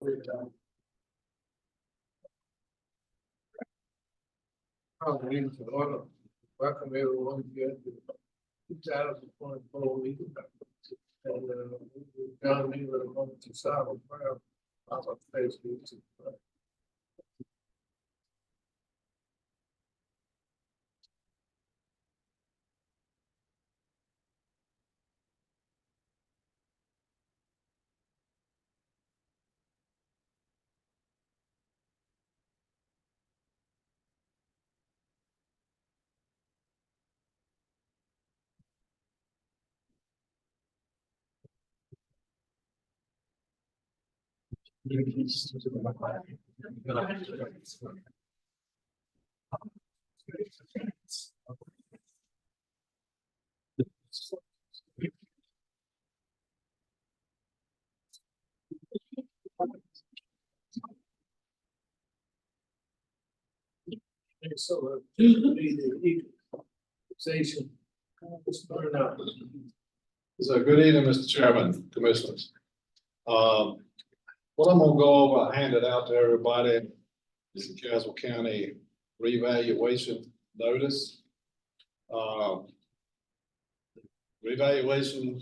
Welcome everyone here to 2024 meeting. And John me with a moment to silent prayer. Our face to pray. And so, the equalization, start out. So good evening, Mr. Chairman, Commissioners. What I'm gonna go over, I handed out to everybody is the Caswell County revaluation notice. Revaluation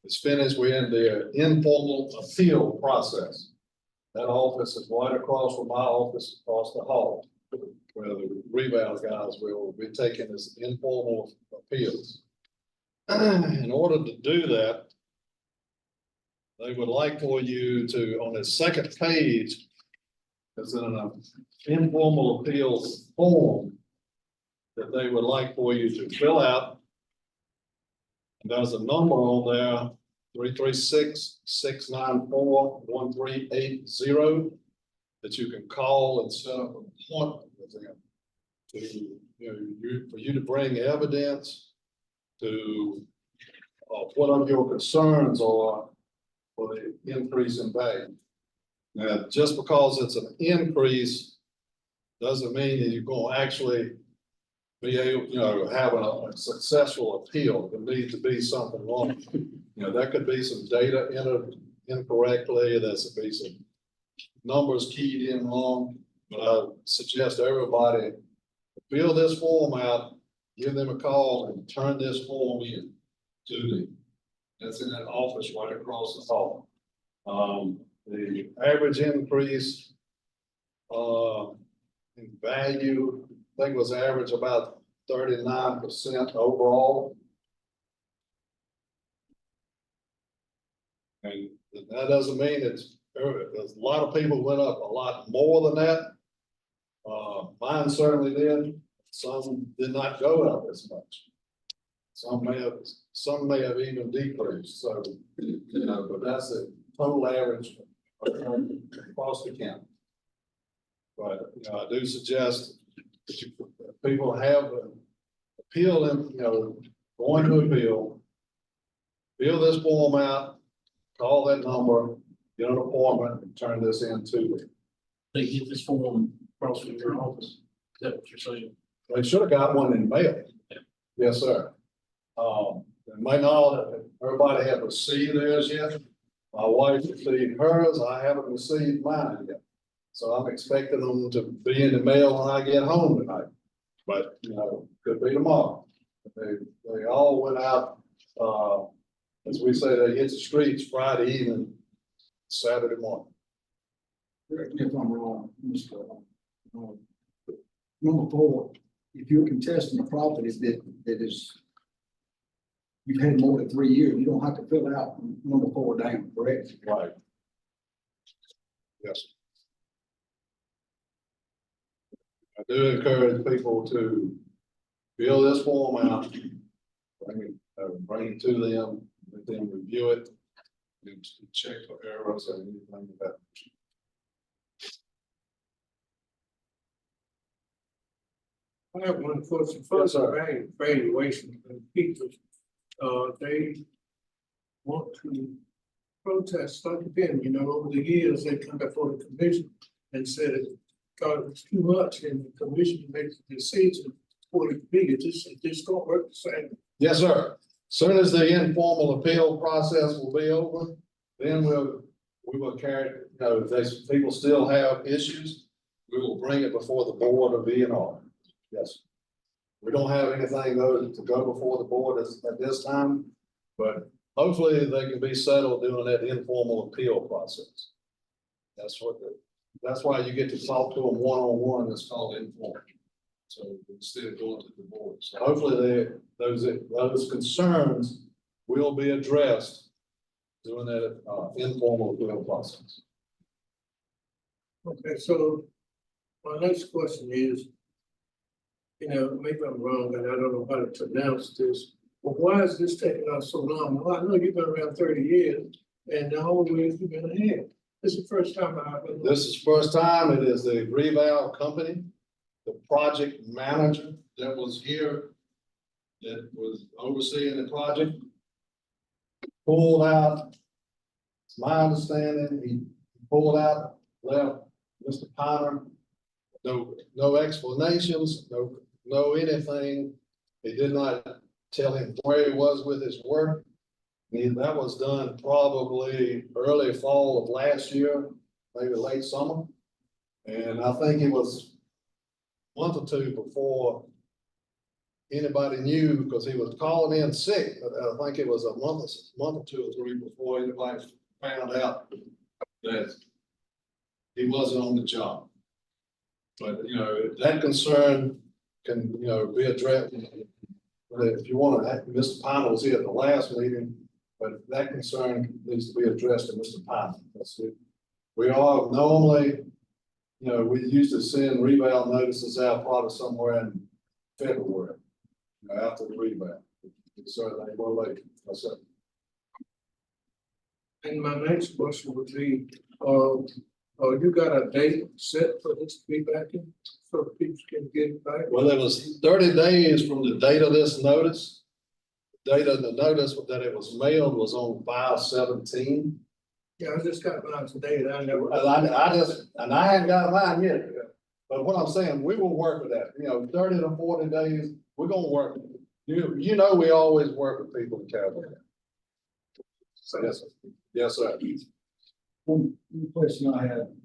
is finished. We're in the informal appeal process. That office is right across from my office, across the hall, where the reval guys will be taking this informal appeals. In order to do that, they would like for you to, on the second page, there's an informal appeals form that they would like for you to fill out. And there's a number on there, 336-694-1380, that you can call and set up an appointment with them to, for you to bring evidence to what are your concerns are for the increase in value. Now, just because it's an increase doesn't mean that you're going to actually be able, have a successful appeal. There needs to be something wrong. There could be some data entered incorrectly. There could be some numbers keyed in wrong. But I suggest everybody fill this form out, give them a call, and turn this form in to them. That's in that office right across the hall. The average increase in value, I think was average about 39% overall. And that doesn't mean it's, there's a lot of people went up a lot more than that. Mine certainly did. Some did not go up as much. Some may have even decreased. So, but that's the total average across the county. But I do suggest that people have appeal and going to appeal, fill this form out, call that number, get an appointment, and turn this in to them. They get this form across from your office. Is that what you're saying? They should have got one in mail. Yeah. Yes, sir. It might not, everybody have received theirs yet. My wife received hers. I haven't received mine yet. So I'm expecting them to be in the mail when I get home tonight. But, could be tomorrow. They all went out, as we say, they hit the streets Friday evening, Saturday morning. Correct me if I'm wrong, Mr. Number 4, if you're contesting a property that is, you've had more than 3 years, you don't have to fill out number 4 down, correct? Right. Yes. I do encourage people to fill this form out, bring it to them, let them review it, and check for errors and anything like that. I have one question. First, valuation, people, they want to protest like them, over the years, they come before the commission and said, God, it's too much, and the commission makes a decision for it to be, it just don't work the same. Yes, sir. Soon as the informal appeal process will be over, then we'll we will carry, if there's, people still have issues, we will bring it before the board of VNR. Yes. We don't have anything though to go before the board at this time, but hopefully they can be settled doing that informal appeal process. That's why you get to talk to them one-on-one. It's called informal. So instead of going to the board, so hopefully those concerns will be addressed doing that informal appeal process. Okay, so my next question is, maybe I'm wrong and I don't know how to pronounce this, but why is this taking us so long? Well, I know you've been around 30 years and always you've been ahead. This is the first time I've been. This is first time. It is the reval company, the project manager that was here, that was overseeing the project, pulled out. It's my understanding, he pulled out, left Mr. Piner. No explanations, no anything. He did not tell him where he was with his work. That was done probably early fall of last year, maybe late summer. And I think it was a month or two before anybody knew, because he was calling in sick. I think it was a month or two or three before anybody found out that he wasn't on the job. But, that concern can, be addressed. If you want to, Mr. Pine was here at the last meeting, but that concern needs to be addressed to Mr. Pine. That's it. We are normally, we used to send reval notices out probably somewhere in February, after the reval. So they were late. That's it. And my next question would be, you got a date set for this to be back in, so people can get it back? Well, it was 30 days from the date of this notice. The date of the notice that it was mailed was on 5/17. Yeah, I just got mine today and I never. And I hadn't got mine yet. But what I'm saying, we will work with that, 30 to 40 days, we're gonna work. We always work with people in California. So, Yes, sir. Yes, sir. One question I had,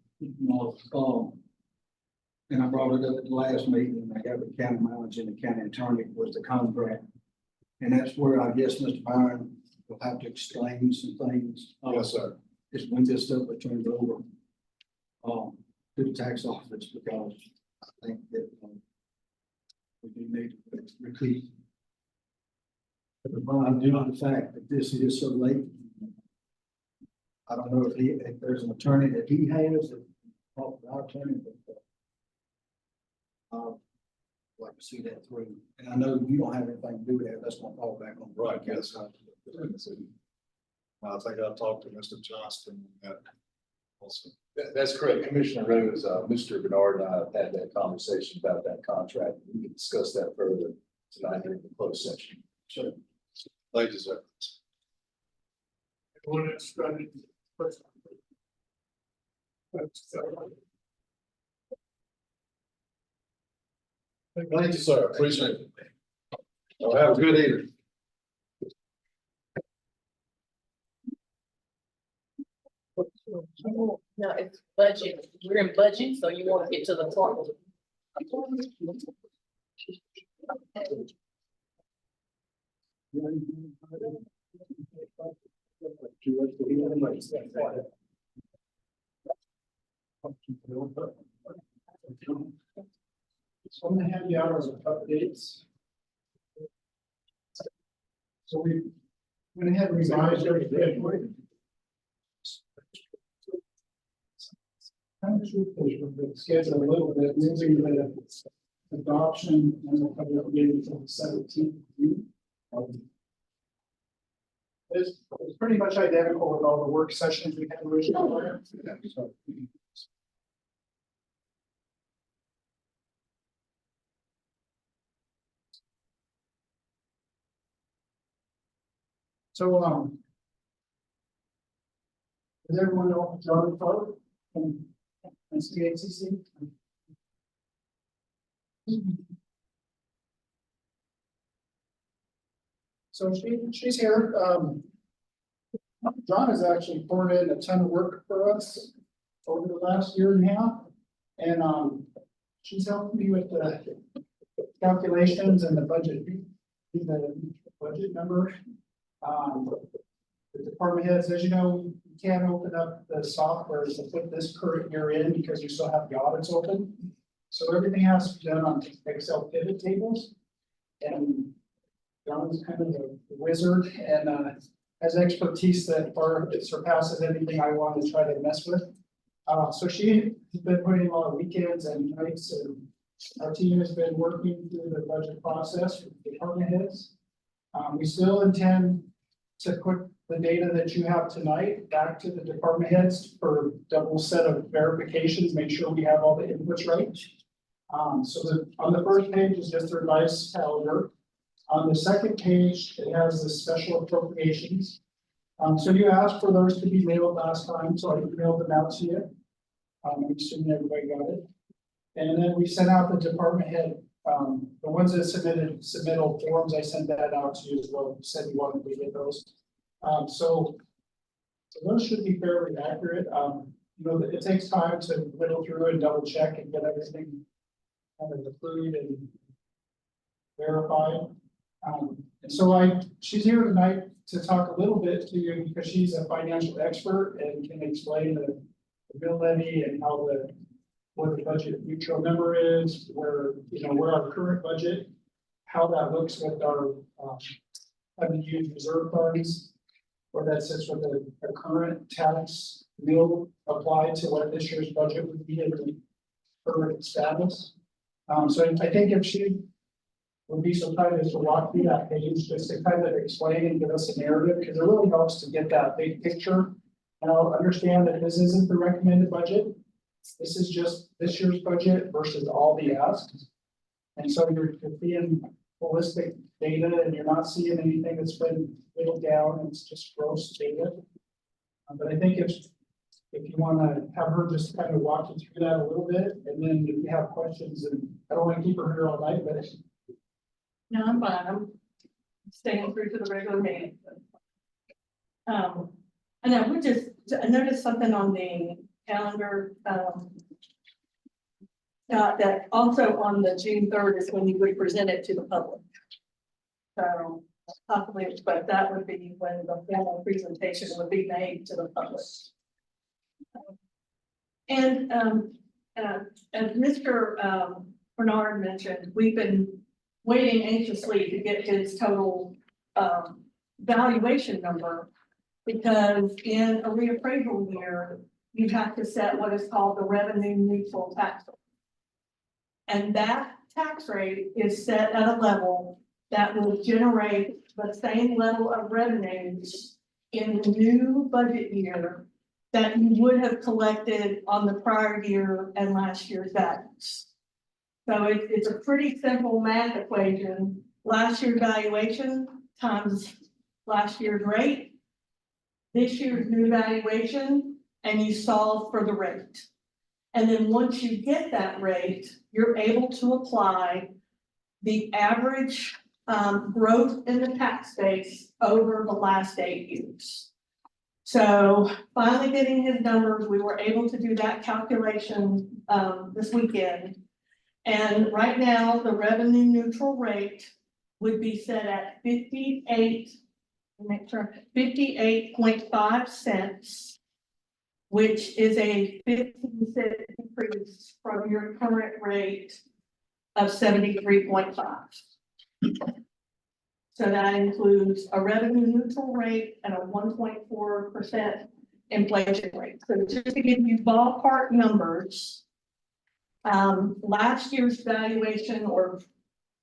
and I brought it up at the last meeting, I got the county manager and the county attorney, was the contract. And that's where I guess Mr. Byron will have to explain some things. Yes, sir. Is when this stuff was turned over to the tax office, because I think that we do need to repeat. But due to the fact that this is so late, I don't know if there's an attorney that he has, our attorney, but like to see that through. And I know you don't have anything to do with that. That's gonna fall back on. Right, yes. I think I'll talk to Mr. Johnston on that also. That's correct. Commissioner Rose, Mr. Bernard and I have had that conversation about that contract. We can discuss that further tonight in the closed session. Sure. Thank you, sir. everyone that's started. Thank you, sir. Appreciate it. Well, have a good evening. No, it's budget. We're in budget, so you want to get to the part. So I'm gonna have you out on a couple dates. So we went ahead and revised everything. Kind of schedule a little bit, maybe the adoption and the public meeting until the 17th. It's pretty much identical with all the work sessions we had originally. So, does everyone know John Clark from CCBOC? So she's here. John has actually poured in a ton of work for us over the last year and a half. And, she's helped me with the calculations and the budget, the budget number. The department heads, as you know, you can't open up the software to put this current year in because you still have the audits open. So everything has to be done on Excel pivot tables. And John's kind of the wizard and has expertise that far surpasses anything I want to try to mess with. So she has been putting a lot of weekends and nights, and our team has been working through the budget process with the department heads. We still intend to put the data that you have tonight back to the department heads for double set of verifications, make sure we have all the inputs right. So on the first page is just the revised calendar. On the second page, it has the special appropriations. So you asked for those to be mailed last time, so I mailed them out to you. I'm assuming everybody got it. And then we sent out the department head, the ones that submitted submittal forms, I sent that out to you as well. You said you wanted to get those. So those should be fairly accurate. You know, it takes time to whittle through and double check and get everything kind of approved and verified. And so she's here tonight to talk a little bit to you because she's a financial expert and can explain the bill levy and how what the budget neutral number is, where our current budget, how that looks with our unused reserve funds, where that sits with the current tax bill applied to what this year's budget would be in the current status. So I think if she would be so kind as to walk through that page, just to kind of explain and give us a narrative, because it really helps to get that big picture. And I'll understand that this isn't the recommended budget. This is just this year's budget versus all the asks. And so you're seeing holistic data and you're not seeing anything that's been whittled down, and it's just gross data. But I think if you want to have her just kind of walk you through that a little bit, and then if you have questions, and I don't want to keep her here all night, but no, I'm fine. I'm staying through to the regular meeting. And I would just, I noticed something on the calendar, that also on the June 3rd is when you would present it to the public. So possibly, but that would be when the formal presentation would be made to the public. And as Mr. Bernard mentioned, we've been waiting anxiously to get his total valuation number, because in a reappraisal year, you have to set what is called the revenue neutral tax rate. And that tax rate is set at a level that will generate the same level of revenues in the new budget year that you would have collected on the prior year and last year's values. So it's a pretty simple math equation. Last year's valuation times last year's rate, this year's new valuation, and you solve for the rate. And then once you get that rate, you're able to apply the average growth in the tax base over the last 8 years. So finally getting his numbers, we were able to do that calculation this weekend. And right now, the revenue neutral rate would be set at 58.5 cents, which is a 15-cent increase from your current rate of 73.5. So that includes a revenue neutral rate and a 1.4% inflation rate. So just to give you ballpark numbers, last year's valuation or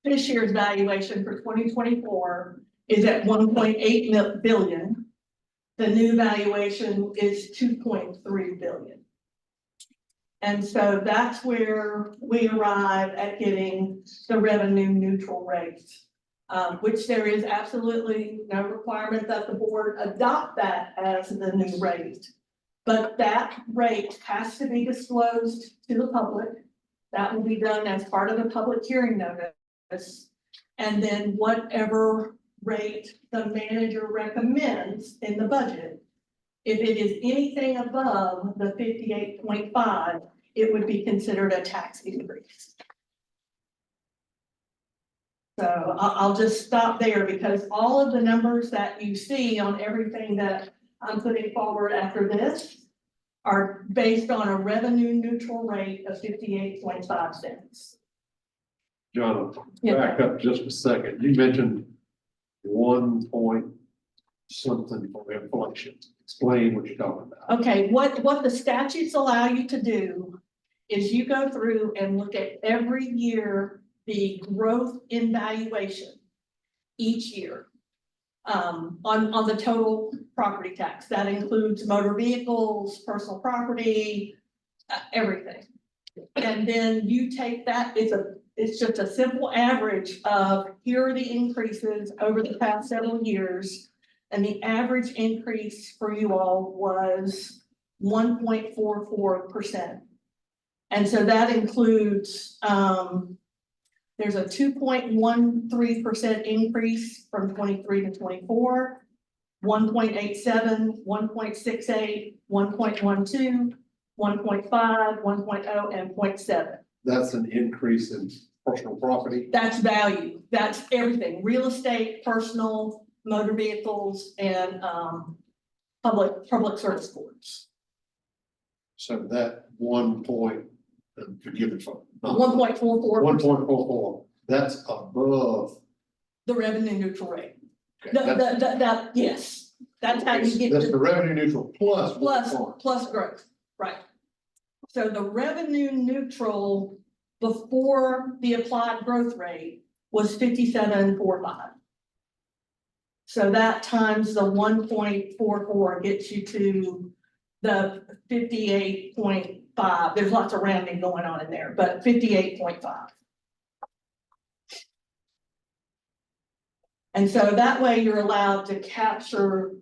this year's valuation for 2024 is at 1.8 billion. The new valuation is 2.3 billion. And so that's where we arrive at getting the revenue neutral rate, which there is absolutely no requirement that the board adopt that as the new rate. But that rate has to be disclosed to the public. That will be done as part of the public hearing notice. And then whatever rate the manager recommends in the budget If it is anything above the 58.5, it would be considered a tax increase. So I'll just stop there because all of the numbers that you see on everything that I'm putting forward after this are based on a revenue neutral rate of 58.5 cents. John, Yeah. back up just a second. You mentioned 1 point something for inflation. Explain what you're talking about. Okay, what the statutes allow you to do is you go through and look at every year, the growth in valuation each year. On the total property tax, that includes motor vehicles, personal property, everything. And then you take that, it's just a simple average of here are the increases over the past several years. And the average increase for you all was 1.44%. And so that includes, there's a 2.13% increase from 23 to 24, 1.87, 1.68, 1.12, 1.5, 1.0, and 0.7. That's an increase in personal property. That's value. That's everything. Real estate, personal, motor vehicles, and public service boards. So that 1 point, forgive me for. 1.44. 1.44, that's above. The revenue neutral rate. Okay, that's- Yes, that's how you get That's to the revenue neutral plus. plus growth, right? So the revenue neutral before the applied growth rate was 57.45. So that times the 1.44 gets you to the 58.5. There's lots of rounding going on in there, but 58.5. And so that way you're allowed to capture,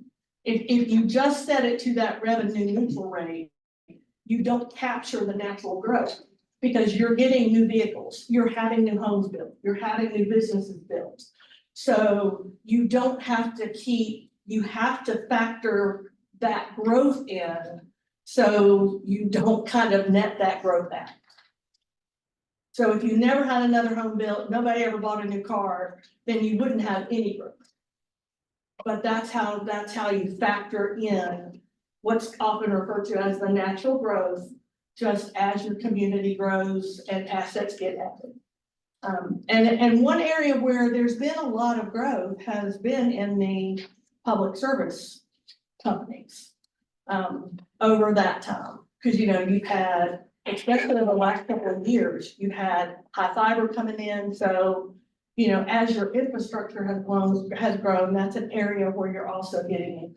if you just set it to that revenue neutral rate, you don't capture the natural growth because you're getting new vehicles, you're having new homes built, you're having new businesses built. So you don't have to you have to factor that growth in so you don't kind of net that growth out. So if you never had another home built, nobody ever bought a new car, then you wouldn't have any growth. But that's how you factor in what's often referred to as the natural growth, just as your community grows and assets get added. And one area where there's been a lot of growth has been in the public service companies over that time. Because, you've had, especially in the last couple of years, you've had high fiber coming in. So, as your infrastructure has grown, that's an area where you're also getting it.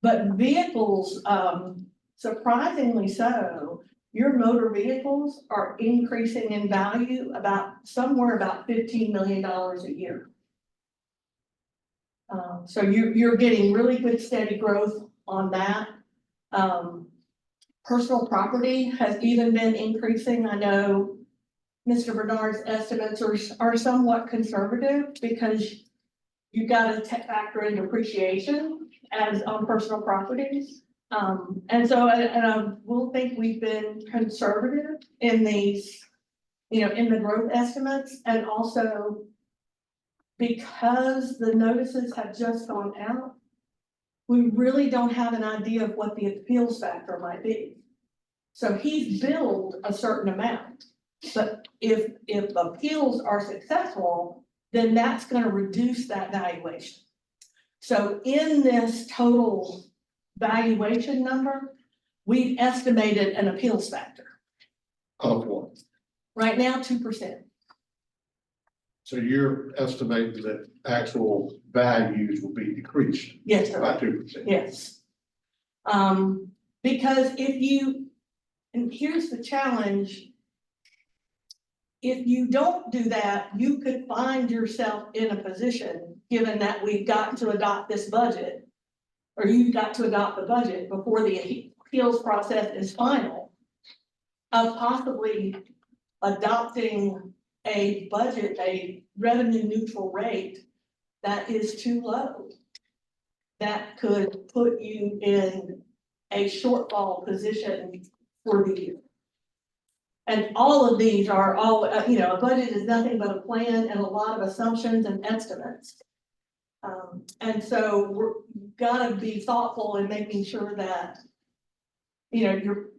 But vehicles, surprisingly so, your motor vehicles are increasing in value somewhere about $15 million a year. So you're getting really good steady growth on that. Personal property has even been increasing. I know Mr. Bernard's estimates are somewhat conservative because you've got to factor in depreciation as on personal properties. And so I will think we've been conservative in these, in the growth estimates, and also because the notices have just gone out, we really don't have an idea of what the appeals factor might be. So he's billed a certain amount, but if appeals are successful, then that's going to reduce that valuation. So in this total valuation number, we've estimated an appeals factor. Of what? Right now, 2%. So you're estimating that actual values will be decreased Yes, sir. by 2%. Yes. Because and here's the challenge. If you don't do that, you could find yourself in a position, given that we've got to adopt this budget, or you've got to adopt the budget before the appeals process is final, of possibly adopting a budget, a revenue neutral rate that is too low. that could put you in a shortfall position for the year. And all of these are all, a budget is nothing but a plan and a lot of assumptions and estimates. And so you've got to be thoughtful in making sure that, you're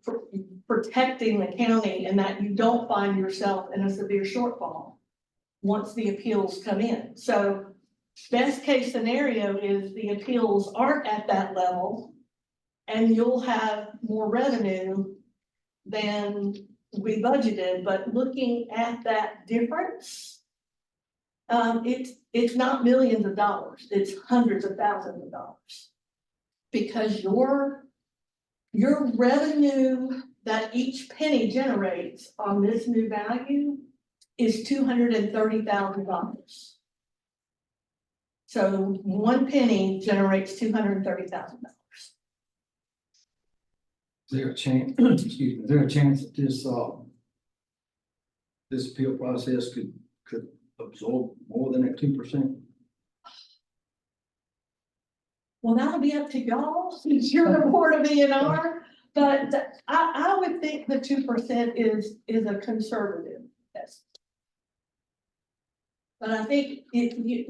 protecting the county and that you don't find yourself in a severe shortfall once the appeals come in. So best case scenario is the appeals aren't at that level and you'll have more revenue than we budgeted, but looking at that difference, it's not millions of dollars, it's hundreds of thousands of dollars. Because your revenue that each penny generates on this new value is $230,000. So one penny generates $230,000. Is there a chance, excuse me, is there a chance that this appeal process could absorb more than that 2%? Well, that'll be up to y'all, since you're the board of ENR, but I would think the 2% is a conservative estimate. But I think if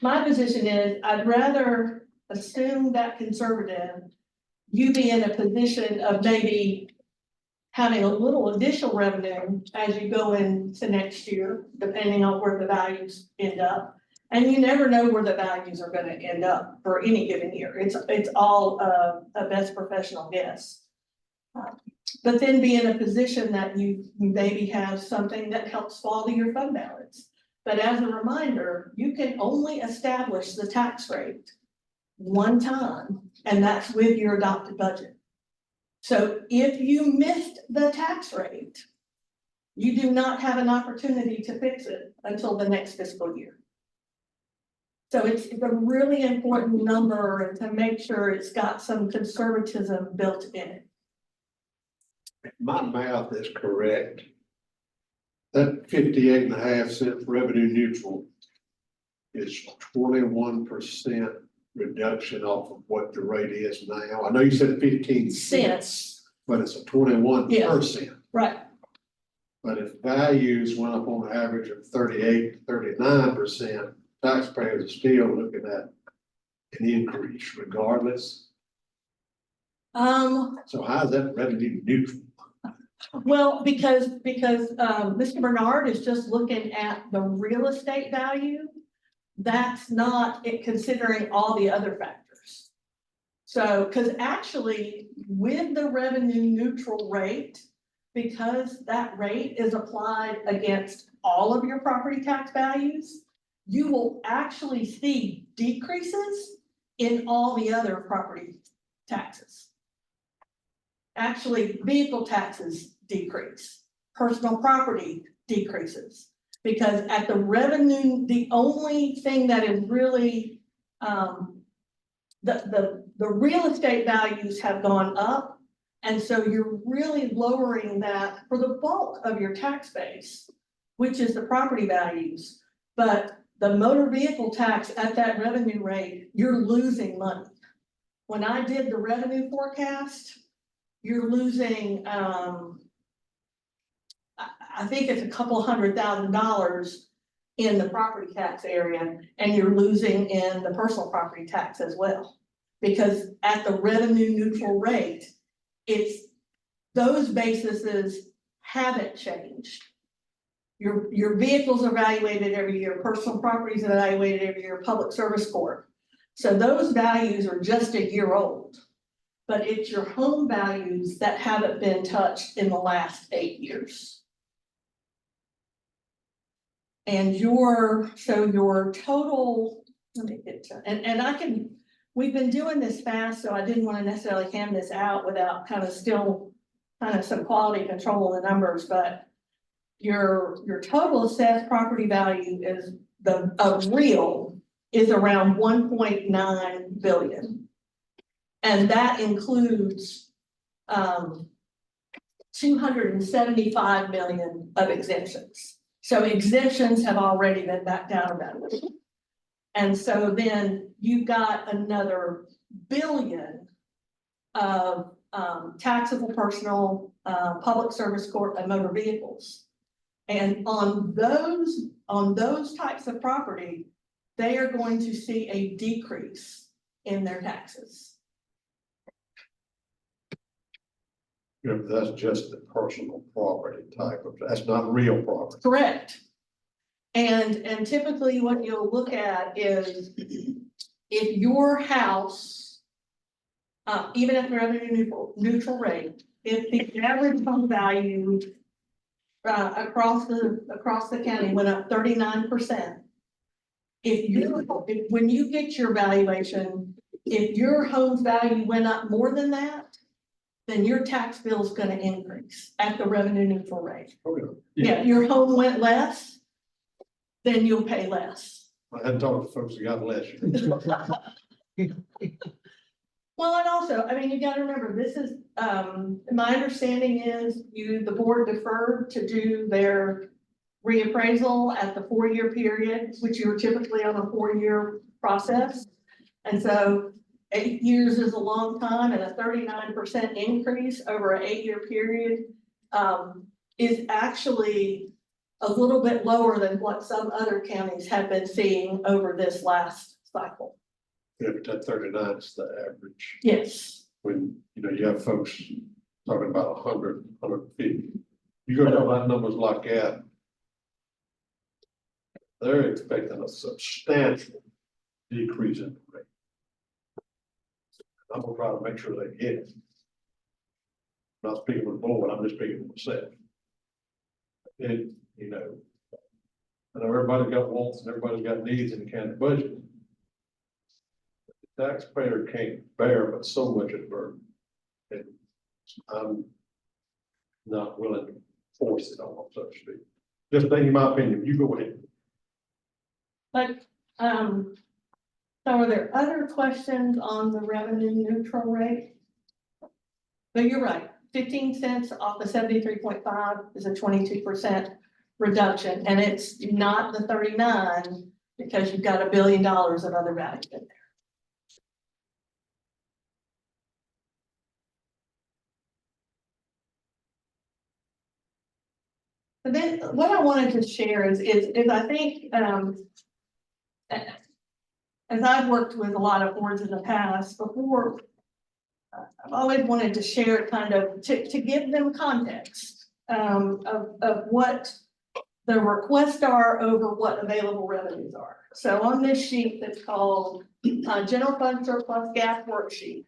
my position is, I'd rather assume that conservative, you be in a position of maybe having a little additional revenue as you go into next year, depending on where the values end up. And you never know where the values are going to end up for any given year. It's all a best professional guess. But then be in a position that you maybe have something that helps follow your fund balance. But as a reminder, you can only establish the tax rate one time, and that's with your adopted budget. So if you missed the tax rate, you do not have an opportunity to fix it until the next fiscal year. So it's a really important number, and to make sure it's got some conservatism built in it. If my math is correct, that 58.5 cents revenue neutral is 21% reduction off of what the rate is now. I know you said 15 cents, but it's a 21%. Right. But if values went up on an average of 38, 39%, taxpayers are still looking at an increase regardless. So how is that revenue neutral? Well, because Mr. Bernard is just looking at the real estate value. That's not it, considering all the other factors. So, because actually with the revenue neutral rate, because that rate is applied against all of your property tax values, you will actually see decreases in all the other property taxes. Actually, vehicle taxes decrease, personal property decreases, because at the revenue, the only thing that is really, the real estate values have gone up. And so you're really lowering that for the bulk of your tax base, which is the property values. But the motor vehicle tax at that revenue rate, you're losing money. When I did the revenue forecast, you're losing, I think it's a couple $100,000 in the property tax area, and you're losing in the personal property tax as well. Because at the revenue neutral rate, it's those bases haven't changed. Your vehicles are evaluated every year, personal property is evaluated every year, public service court. So those values are just a year old, but it's your home values that haven't been touched in the last 8 years. And your total, let me get to, and we've been doing this fast, so I didn't want to necessarily hand this out without still some quality control of the numbers, but your total assessed property value is real is around 1.9 billion. And that includes 275 million of exemptions. So exemptions have already been backed out of that. And so then you've got another billion of taxable personal, public service court and motor vehicles. And on those types of property, they are going to see a decrease in their taxes. You know, that's just the personal property type of, that's not real property. Correct. And typically what you'll look at is if your house, even at the revenue neutral rate, if the average home value across the county went up 39%. When you get your valuation, if your home's value went up more than that, then your tax bill is gonna increase at the revenue neutral rate. Okay. Yeah, if your home went less, then you'll pay less. I hadn't talked to folks that got less. Well, and also, I mean, you gotta remember, this is, my understanding is the board deferred to do their reappraisal at the 4-year period, which you were typically on a 4-year process. And so 8 years is a long time, and a 39% increase over an 8-year period is actually a little bit lower than what some other counties have been seeing over this last cycle. Yeah, but that 39 is the average. Yes. When, you know, you have folks talking about 100, 150. You go down that numbers like that, they're expecting a substantial decrease in the rate. I'm gonna try to make sure they get it. I'm not speaking for the board, I'm just speaking for myself. And, you know, I know everybody's got wants and everybody's got needs in the county budget. The taxpayer can't bear but so much of the burden. And I'm not willing to force it on them, so to speak. Just thinking my opinion, you go ahead. But, so are there other questions on the revenue neutral rate? But you're right, 15 cents off the 73.5 is a 22% reduction, and it's not the 39 because you've got $1 billion of other value in there. But then what I wanted to share is I think, as I've worked with a lot of boards in the past before, I've always wanted to share kind of to give them context of what the requests are over what available revenues are. So on this sheet that's called General Fund Surplus Gap Worksheet,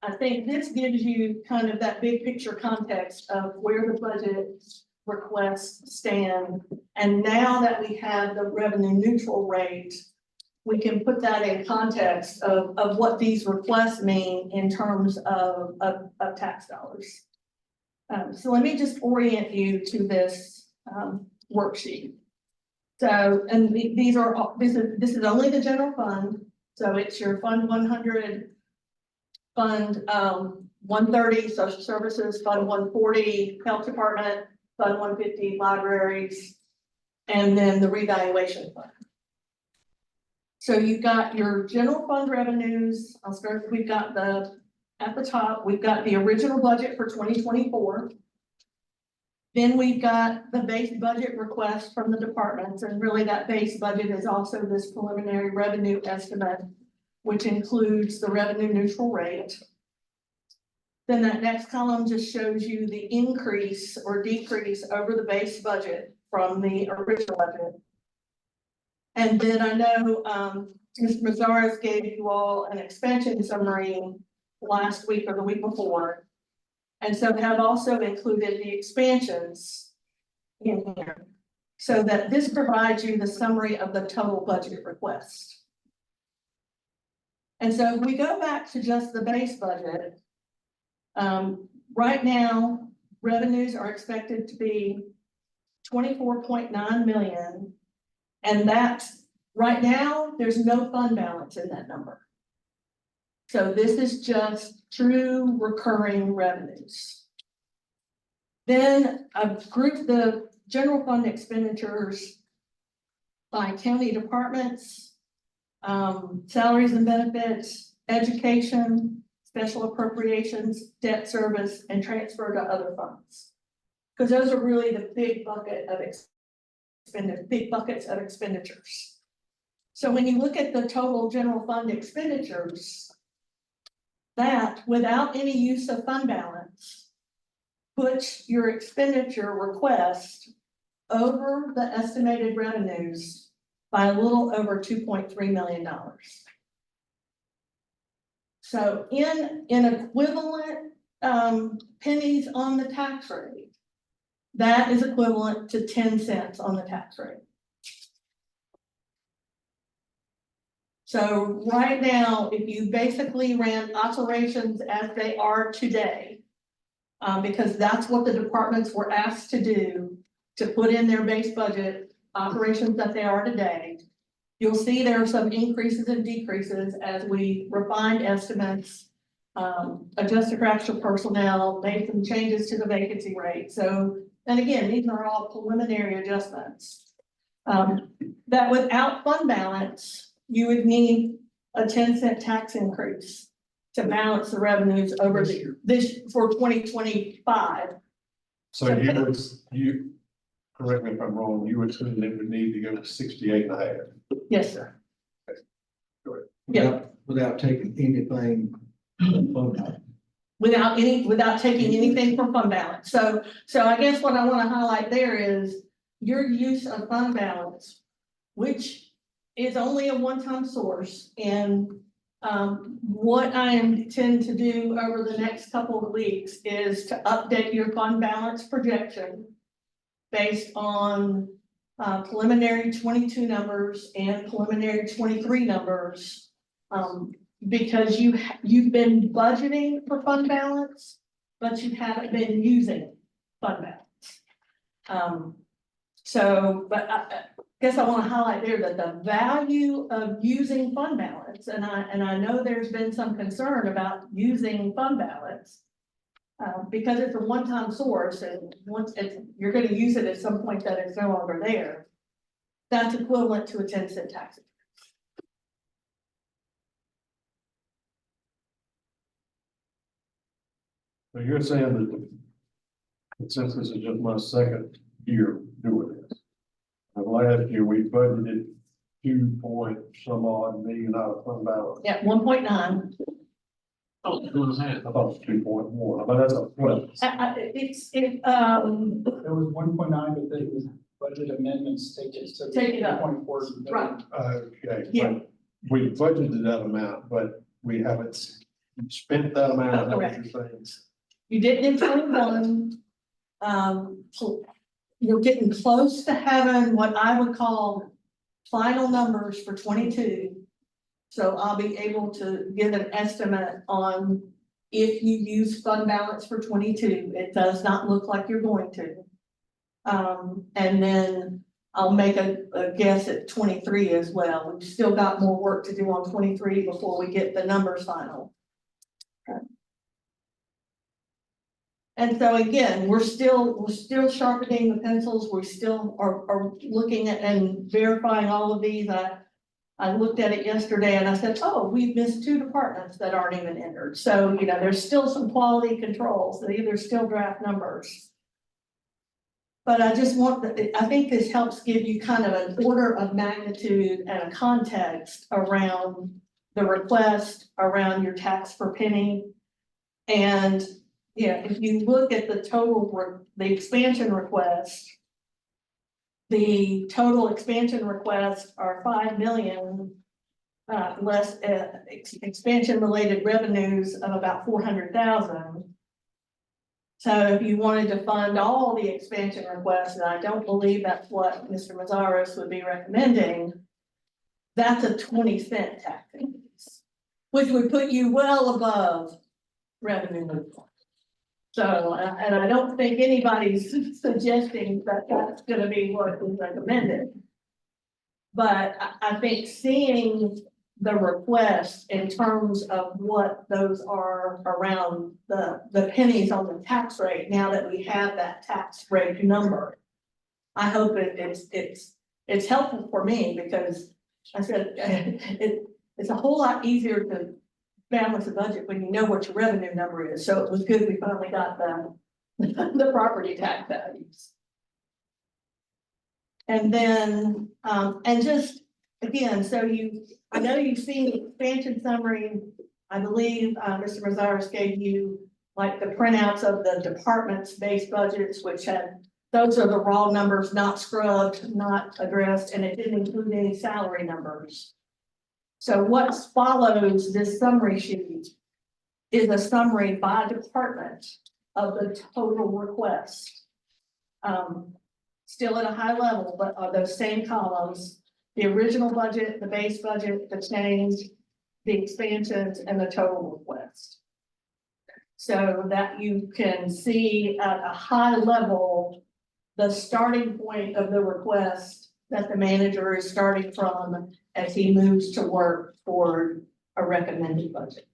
I think this gives you kind of that big picture context of where the budget requests stand. And now that we have the revenue neutral rate, we can put that in context of what these requests mean in terms of tax dollars. So let me just orient you to this worksheet. So, and these are, this is only the general fund. So it's your Fund 100, Fund 130, Social Services, Fund 140, Health Department, Fund 150, Libraries, and then the Revaluation Fund. So you've got your general fund revenues. I'll start, we've got at the top, we've got the original budget for 2024. Then we've got the base budget request from the departments, and really that base budget is also this preliminary revenue estimate, which includes the revenue neutral rate. Then that next column just shows you the increase or decrease over the base budget from the original budget. And then I know Mr. Mazzares gave you all an expansion summary last week or the week before. And so have also included the expansions in here, so that this provides you the summary of the total budget request. And so if we go back to just the base budget, right now, revenues are expected to be 24.9 million. And that's, right now, there's no fund balance in that number. So this is just true recurring revenues. Then I've grouped the general fund expenditures by county departments, salaries and benefits, education, special appropriations, debt service, and transfer to other funds. Because those are really the big big buckets of expenditures. So when you look at the total general fund expenditures, that without any use of fund balance, puts your expenditure request over the estimated revenues by a little over $2.3 million. So in equivalent pennies on the tax rate, that is equivalent to 10 cents on the tax rate. So right now, if you basically ran operations as they are today, because that's what the departments were asked to do, to put in their base budget operations that they are today, you'll see there are some increases and decreases as we refined estimates, adjusted for extra personnel, made some changes to the vacancy rate. So, and again, these are all preliminary adjustments. That without fund balance, you would need a 10-cent tax increase to balance the revenues over this for 2025. So you, correct me if I'm wrong, you would assume it would need to go to 68.5. Yes, sir. Without taking anything from fund balance. Without taking anything from fund balance. So I guess what I want to highlight there is your use of fund balance, which is only a one-time source. And what I intend to do over the next couple of weeks is to update your fund balance projection based on preliminary 22 numbers and preliminary 23 numbers. Because you've been budgeting for fund balance, but you haven't been using fund balance. But I guess I want to highlight there that the value of using fund balance, and I know there's been some concern about using fund balance, because it's a one-time source, and once you're going to use it at some point that it's no longer there. That's equivalent to a 10-cent tax. So you're saying that since this is just my second year doing this, and last year we budgeted 2 some odd million out of fund balance. Yeah, 1.9. Oh, I thought it was 2.1, but that's a what? It was 1.9, but then the budget amendments take it to. Take it up. 1.4. Right. Okay. Yeah. But we budgeted that amount, but we haven't spent that amount. Is that what you're saying? You didn't in 21. So you're getting close to having what I would call final numbers for 22. So I'll be able to give an estimate on if you use fund balance for 22. It does not look like you're going to. And then I'll make a guess at 23 as well. We've still got more work to do on 23 before we get the numbers final. And so again, we're still sharpening the pencils. We still are looking at and verifying all of these. I looked at it yesterday and I said, oh, we've missed 2 departments that aren't even entered. So, there's still some quality controls. There's still draft numbers. But I just I think this helps give you kind of an order of magnitude and a context around the request, around your tax per penny. And if you look at the total, the expansion request, the total expansion requests are 5 million, less expansion related revenues of about 400,000. So if you wanted to fund all the expansion requests, and I don't believe that's what Mr. Mazzaros would be recommending, that's a 20-cent tax increase, which would put you well above revenue neutral. So, and I don't think anybody's suggesting that that's going to be what is recommended. But I think seeing the request in terms of what those are around the pennies on the tax rate, now that we have that tax rate number, I hope it's it's helpful for me because I said, it's a whole lot easier to balance a budget when you know what your revenue number is. So it was good we finally got the property tax values. And then, and just, again, so I know you've seen the expansion summary. I believe, Mr. Mazaris gave you like the printouts of the department's base budgets, which those are the raw numbers, not scrubbed, not addressed, and it didn't include any salary numbers. So what follows this summary sheet is a summary by department of the total request. Still at a high level, but are those same columns, the original budget, the base budget, the change, the expansions, and the total request. So that you can see at a high level, the starting point of the request that the manager is starting from as he moves to work toward a recommended budget.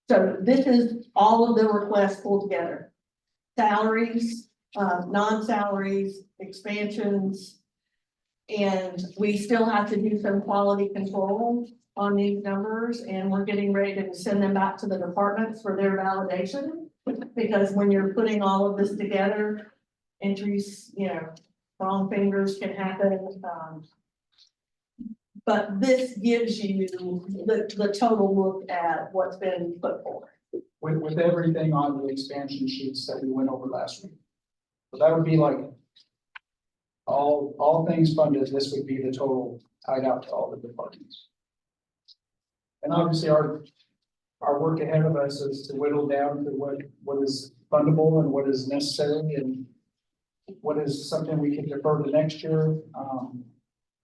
So this is all of the requests pulled together. Salaries, non-salaries, expansions, and we still have to do some quality control on these numbers, and we're getting ready to send them back to the departments for their validation. Because when you're putting all of this together, entries, wrong fingers can happen. But this gives you the total look at what's been put forward. With everything on the expansion sheets that we went over last week. So that would be like all things funded, this would be the total tied out to all the departments. And obviously our work ahead of us is to whittle down to what is fundable and what is necessary and what is something we can defer to next year.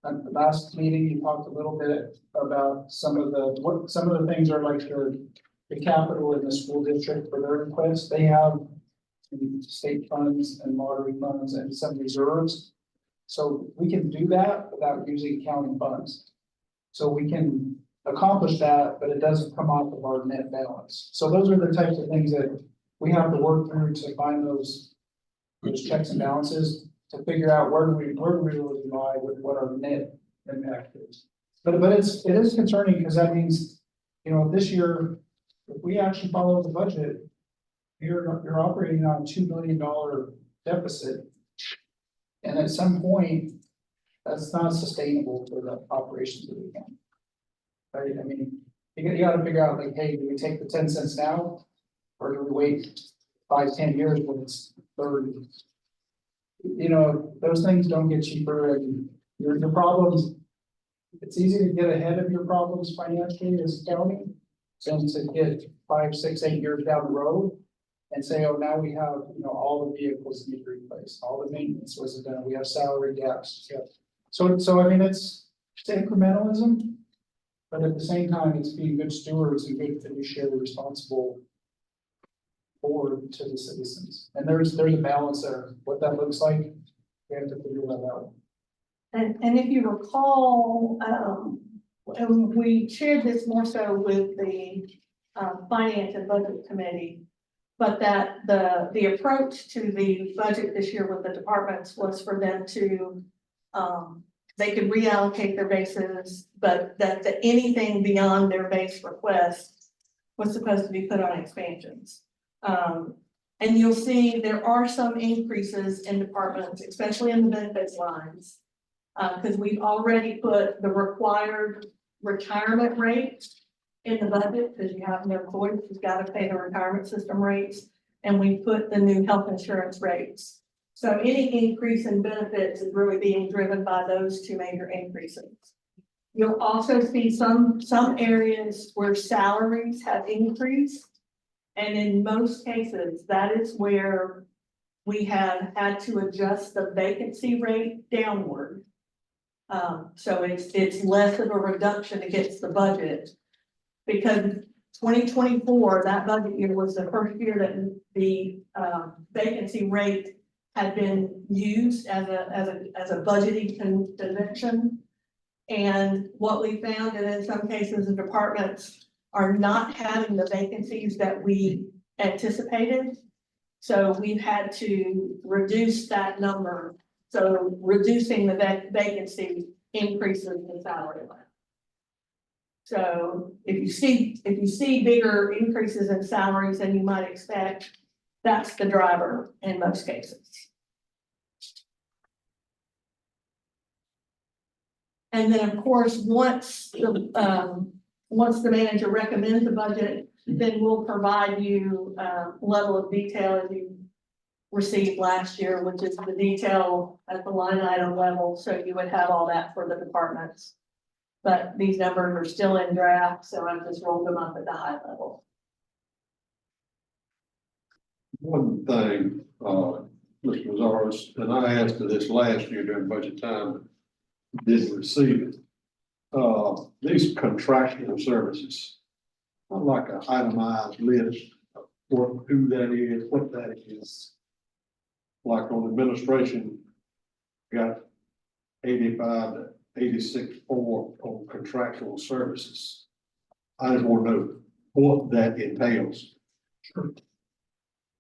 At the last meeting, you talked a little bit about some of the things are like the capital in the school district for their requests. They have state funds and lottery funds and some reserves. So we can do that without using county funds. So we can accomplish that, but it doesn't come off of our net balance. So those are the types of things that we have to work through to find those checks and balances to figure out where do we really lie with what our net impact is. But it is concerning because that means, this year, if we actually follow the budget, you're operating on a $2 million deficit. And at some point, that's not sustainable for the operations of the county. Right? I mean, you got to figure out like, hey, do we take the 10 cents now? Or do we wait 5-10 years when it's 30? Those things don't get cheaper, and your problems, it's easy to get ahead of your problems financially as a county. Since it get 5, 6, 8 years down the road and say, oh, now we have, all the vehicles need to replace, all the maintenance wasn't done, we have salary gaps. Yeah. So I mean, it's incrementalism, but at the same time, it's being good stewards and good fiduciary responsible forward to the citizens. And there's a balance there. What that looks like, we have to figure that out. And if you recall, and we shared this more so with the Finance and Budget Committee, but that the approach to the budget this year with the departments was for them to, they could reallocate their bases, but that anything beyond their base request was supposed to be put on expansions. And you'll see there are some increases in departments, especially in the benefits lines, because we've already put the required retirement rate in the budget, because you have no choice, you've got to pay the retirement system rates, and we put the new health insurance rates. So any increase in benefits is really being driven by those two major increases. You'll also see some areas where salaries have increased. And in most cases, that is where we have had to adjust the vacancy rate downward. So it's less of a reduction against the budget. Because 2024, that budget year was the first year that the vacancy rate had been used as a budgeting convention. And what we found, and in some cases, the departments are not having the vacancies that we anticipated. So we've had to reduce that number So reducing the vacancy increases the salary line. So if you see bigger increases in salaries than you might expect, that's the driver in most cases. And then, of course, once the manager recommends the budget, then we'll provide you level of detail as you received last year, which is the detail at the line item level. So you would have all that for the departments. But these numbers are still in draft, so I've just rolled them up at the high level. One thing, Mr. Mazaris, and I asked for this last year during budget time, but didn't receive it. These contractual services, I'd like an itemized list of who that is, what that is. Like on administration, got 85 to 86 on contractual services. I just want to know what that entails.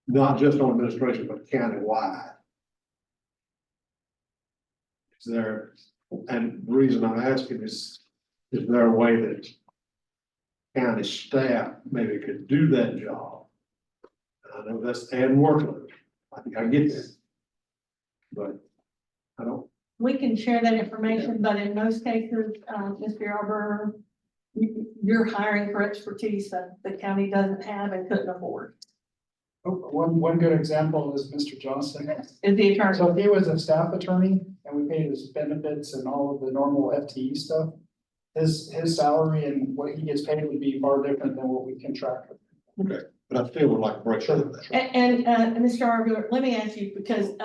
Not just on administration, but countywide. Is there, and the reason I'm asking is there a way that county staff maybe could do that job? I know that's adding workload. I think I get that. But I don't. We can share that information, but in most cases, Mr. Yarborough, you're hiring for expertise that the county doesn't have and couldn't afford. One good example is Mr. Johnson. Is the attorney. So if he was a staff attorney and we paid his benefits and all of the normal FTE stuff, his salary and what he gets paid would be far different than what we contract with. Okay, but I still would like a breakdown of that. And Mr. Arbor, let me ask you, because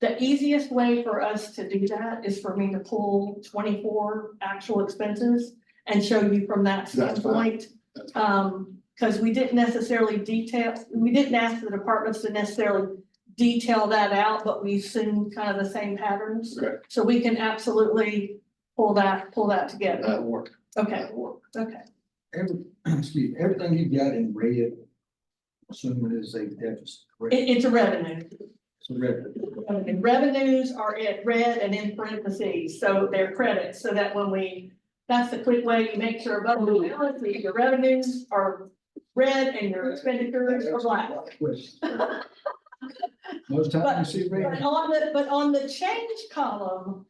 the easiest way for us to do that is for me to pull 24 actual expenses and show you from that That's fine. standpoint. Because we didn't ask the departments to necessarily detail that out, but we assumed kind of the same patterns. Okay. So we can absolutely pull that together. That'll work. Okay, That'll work. okay. Everything you got in red, assuming is a deficit, correct? It's a revenue. It's a revenue. Revenues are in red and in parentheses, so they're credits, so that that's the quick way you make sure above the balance, your revenues are red and your expenditures are black. Most times you see red. But on the change column,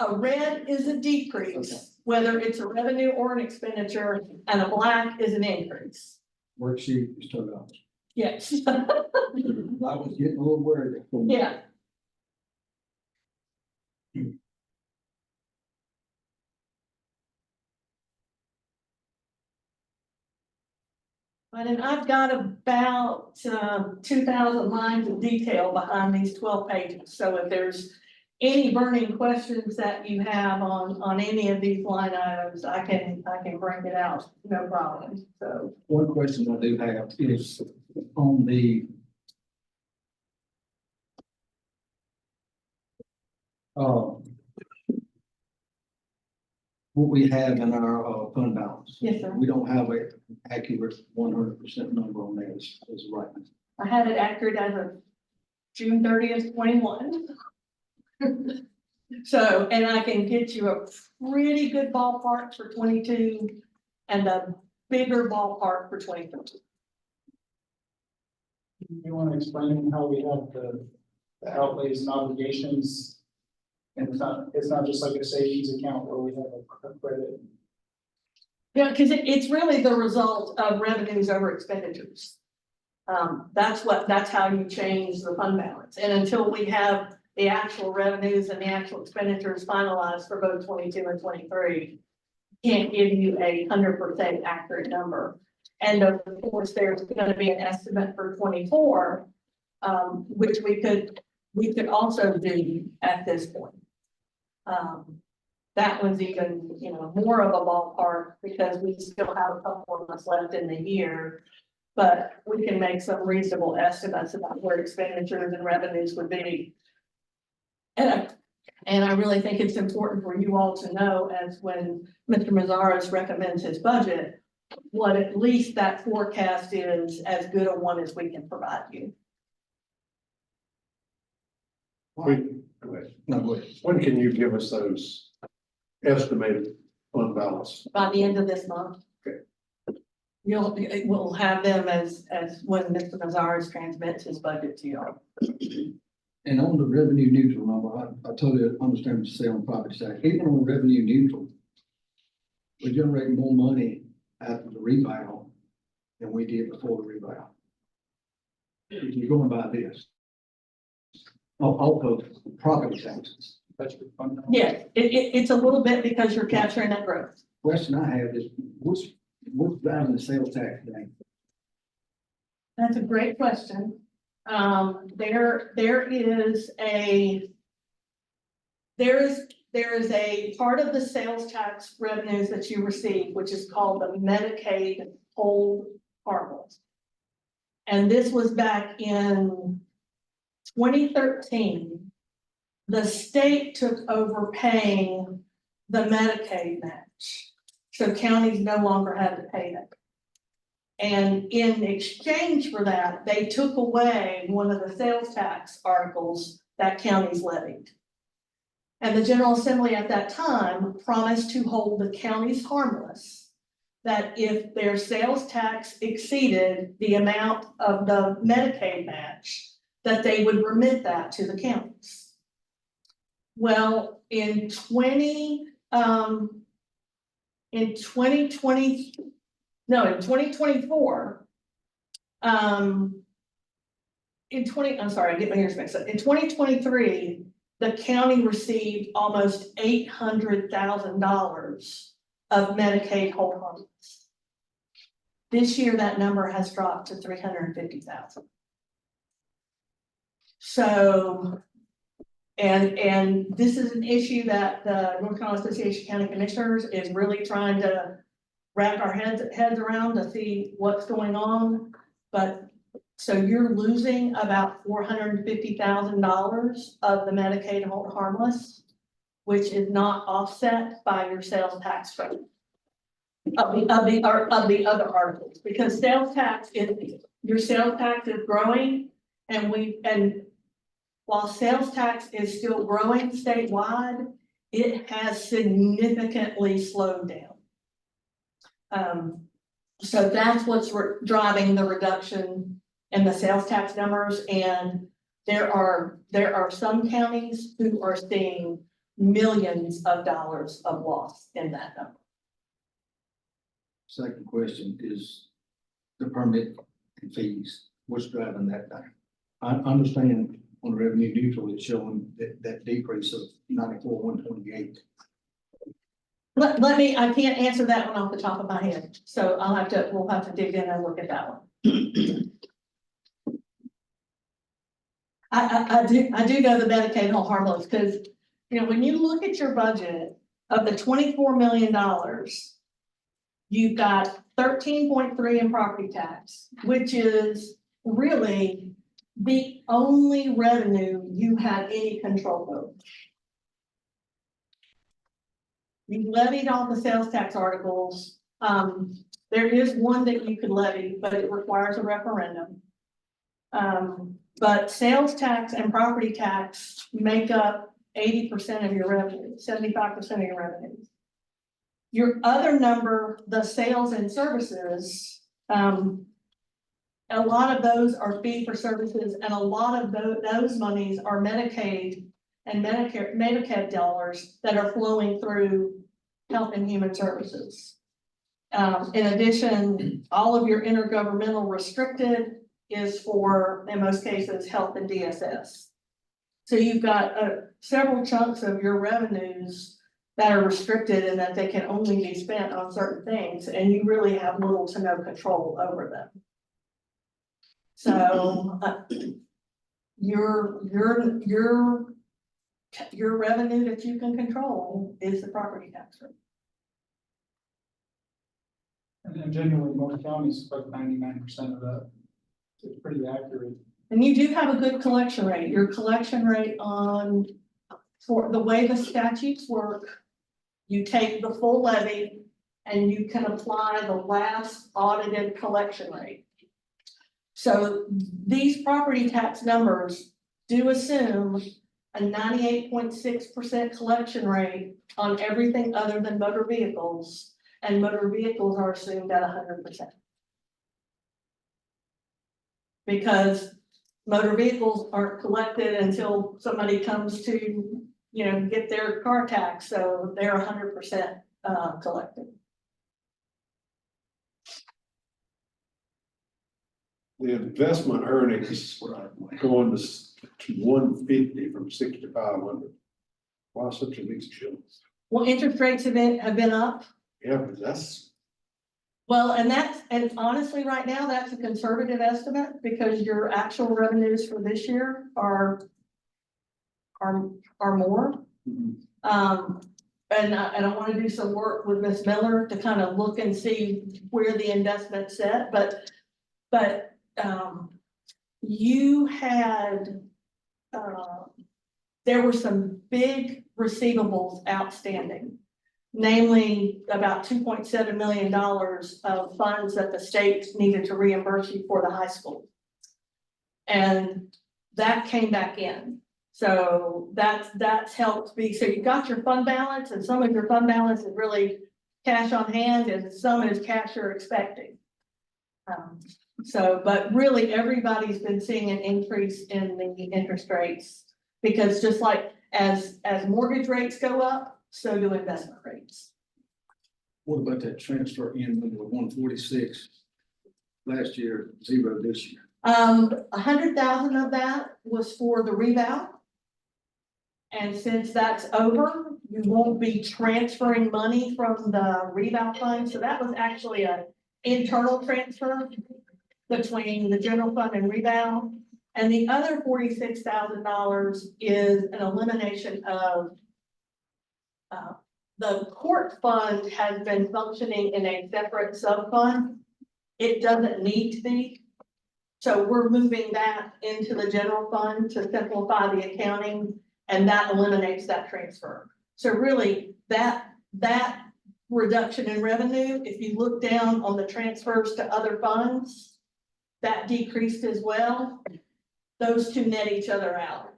a red is a decrease, Okay. whether it's a revenue or an expenditure, and a black is an increase. Worksheet is $2. Yes. I was getting a little worried. Yeah. And I've got about 2,000 lines of detail behind these 12 pages. So if there's any burning questions that you have on any of these line items, I can bring it out, no problem. So One question I do have is on the what we have in our fund balance. yes, sir. We don't have an accurate 100% number on that as right now. I have it accurate as of June 30th, 21. So, and I can get you a pretty good ballpark for 22 and a bigger ballpark for 23. You want to explain how we have the outlays and obligations? And it's not just like a savings account where we have a credit. Yeah, because it's really the result of revenues over expenditures. That's how you change the fund balance. And until we have the actual revenues and the actual expenditures finalized for both 22 and 23, can't give you 100% accurate number. And of course, there's going to be an estimate for 24, which we could also do at this point. That was even, more of a ballpark because we still have a couple of months left in the year, but we can make some reasonable estimates about where expenditures and revenues would be. And I really think it's important for you all to know, as when Mr. Mazaris recommends his budget, what at least that forecast is as good a one as we can provide you. When, go ahead. No, go ahead. When can you give us those estimated fund balance? By the end of this month. Okay. We'll have them as when Mr. Mazaris transmits his budget to y'all. And on the revenue neutral number, I totally understand what you say on property tax. Even on revenue neutral, we generate more money after the rebound than we did before the rebound. If you're going by this. Off of property taxes. That's your fund. Yes, it's a little bit because you're capturing that growth. Question I have is, what's driving the sales tax thing? That's a great question. There is a part of the sales tax revenues that you receive, which is called the Medicaid hold harmless. And this was back in 2013. The state took over paying the Medicaid match. So counties no longer had to pay that. And in exchange for that, they took away one of the sales tax articles that counties levied. And the General Assembly at that time promised to hold the counties harmless, that if their sales tax exceeded the amount of the Medicaid match, that they would remit that to the counties. Well, in 2024, I'm sorry, I get my ears mixed up. In 2023, the county received almost $800,000 of Medicaid hold harmless. This year, that number has dropped to $350,000. So, and this is an issue that the North Carolina Association of County Commissioners is really trying to wrap our heads around to see what's going on. But so you're losing about $450,000 of the Medicaid hold harmless, which is not offset by your sales tax rate of the other articles, because your sales tax is growing, and while sales tax is still growing statewide, it has significantly slowed down. So that's what's driving the reduction in the sales tax numbers, and there are some counties who are seeing millions of dollars of loss in that number. Second question is the permit and fees. What's driving that down? I understand on revenue neutral, it's showing that decrease of 94,128. I can't answer that one off the top of my head, so we'll have to dig in and look at that one. I do know the Medicaid hold harmless, because, when you look at your budget of the $24 million, you've got 13.3 in property tax, which is really the only revenue you have any control over. You levied all the sales tax articles. There is one that you could levy, but it requires a referendum. But sales tax and property tax make up 80% of your revenue, 75% of your revenue. Your other number, the sales and services, a lot of those are fee for services, and a lot of those monies are Medicaid and Medicaid dollars that are flowing through Health and Human Services. In addition, all of your intergovernmental restricted is for, in most cases, health and DSS. So you've got several chunks of your revenues that are restricted and that they can only be spent on certain things, and you really have little to no control over them. So your revenue that you can control is the property tax rate. And generally, most counties collect 99% of that. It's pretty accurate. And you do have a good collection rate. Your collection rate for the way the statutes work, you take the full levy and you can apply the last audited collection rate. So these property tax numbers do assume a 98.6% collection rate on everything other than motor vehicles, and motor vehicles are assumed at 100%. Because motor vehicles aren't collected until somebody comes to, get their car tax, so they're 100% collected. The investment earnings going to 150 from 6,500. Why such a big jump? Well, interest rates have been up. Yeah, but that's, Well, and honestly, right now, that's a conservative estimate because your actual revenues for this year are more. And I want to do some work with Ms. Miller to kind of look and see where the investment's set, but you had, there were some big receivables outstanding. Namely, about $2.7 million of funds that the state needed to reimburse you for the high school. And that came back in. So that's helped me. So you got your fund balance, and some of your fund balance is really cash on hand and some is cash you're expecting. But really everybody's been seeing an increase in the interest rates because just like as mortgage rates go up, so do investment rates. What about that transfer in number 146 last year, 0 this year? 100,000 of that was for the revow. And since that's over, you won't be transferring money from the revow fund. So that was actually an internal transfer between the general fund and revow. And the other $46,000 is an elimination of the court fund has been functioning in a separate sub-fund. It doesn't need to be. So we're moving that into the general fund to simplify the accounting, and that eliminates that transfer. So really that reduction in revenue, if you look down on the transfers to other funds, that decreased as well. Those two net each other out.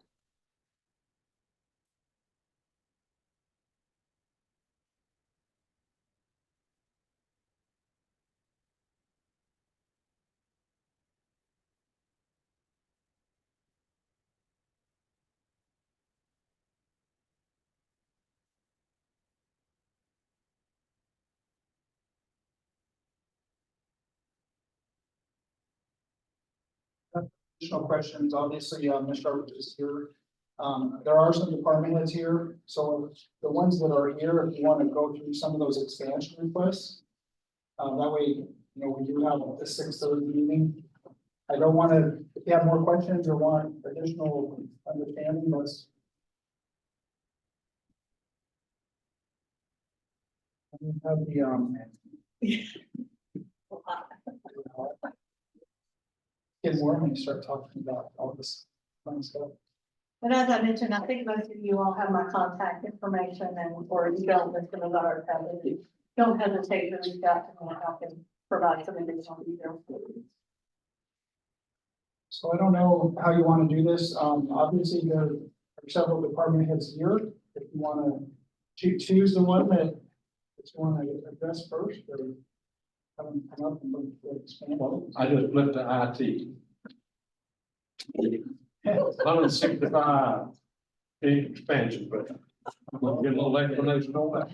Additional questions, obviously, Ms. Sharp is here. There are some department heads here, so the ones that are here, if you want to go through some of those expansion requests. That way, we do have the 6:30 meeting. I don't want to, if you have more questions or want additional understanding, let's. Have the, get warm and start talking about all this fun stuff. But as I mentioned, I think most of you all have my contact information or you don't, Mr. Lazar, if you don't hesitate to reach out to me, I can provide some additional details. So I don't know how you want to do this. Obviously there are several department heads here. If you want to choose the one that you want to address first or come up and expand. well, I just flipped to IT. 165 big expansion, but I'm gonna get a little explanation on that.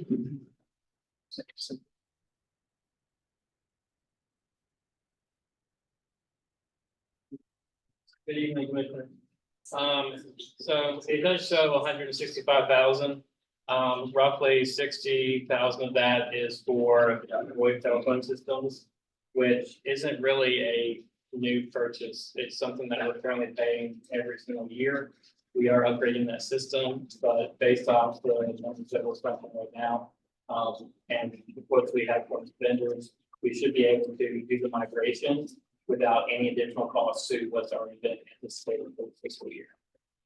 Good evening, Commissioner. So it does show 165,000. Roughly 60,000 of that is for VoIP telephone systems, which isn't really a new purchase. It's something that we're currently paying every single year. We are upgrading that system, but based off the numbers that we're spending right now, and the quotes we have from vendors, we should be able to do the migration without any additional costs to what's already been anticipated for the fiscal year.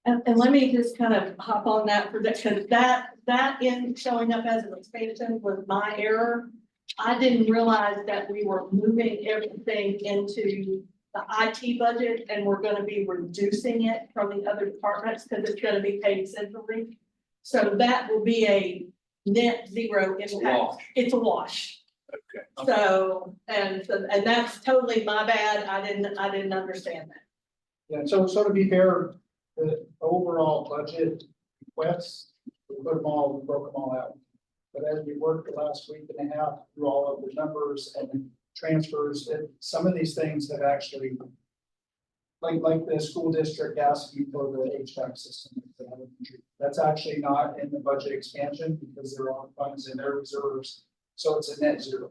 And let me just kind of hop on that for that, because that in showing up as an expansion was my error. I didn't realize that we were moving everything into the IT budget, and we're gonna be reducing it from the other departments, because it's gonna be paid centrally. So that will be a net zero impact. It's a wash. Okay. So, and that's totally my bad. I didn't understand that. Yeah, so to be fair, the overall budget requests, we put them all, we broke them all out. But as we worked the last week and a half through all of the numbers and transfers, some of these things have actually, like the school district asking for the HVAC system. That's actually not in the budget expansion because there are funds in their reserves, so it's a net zero.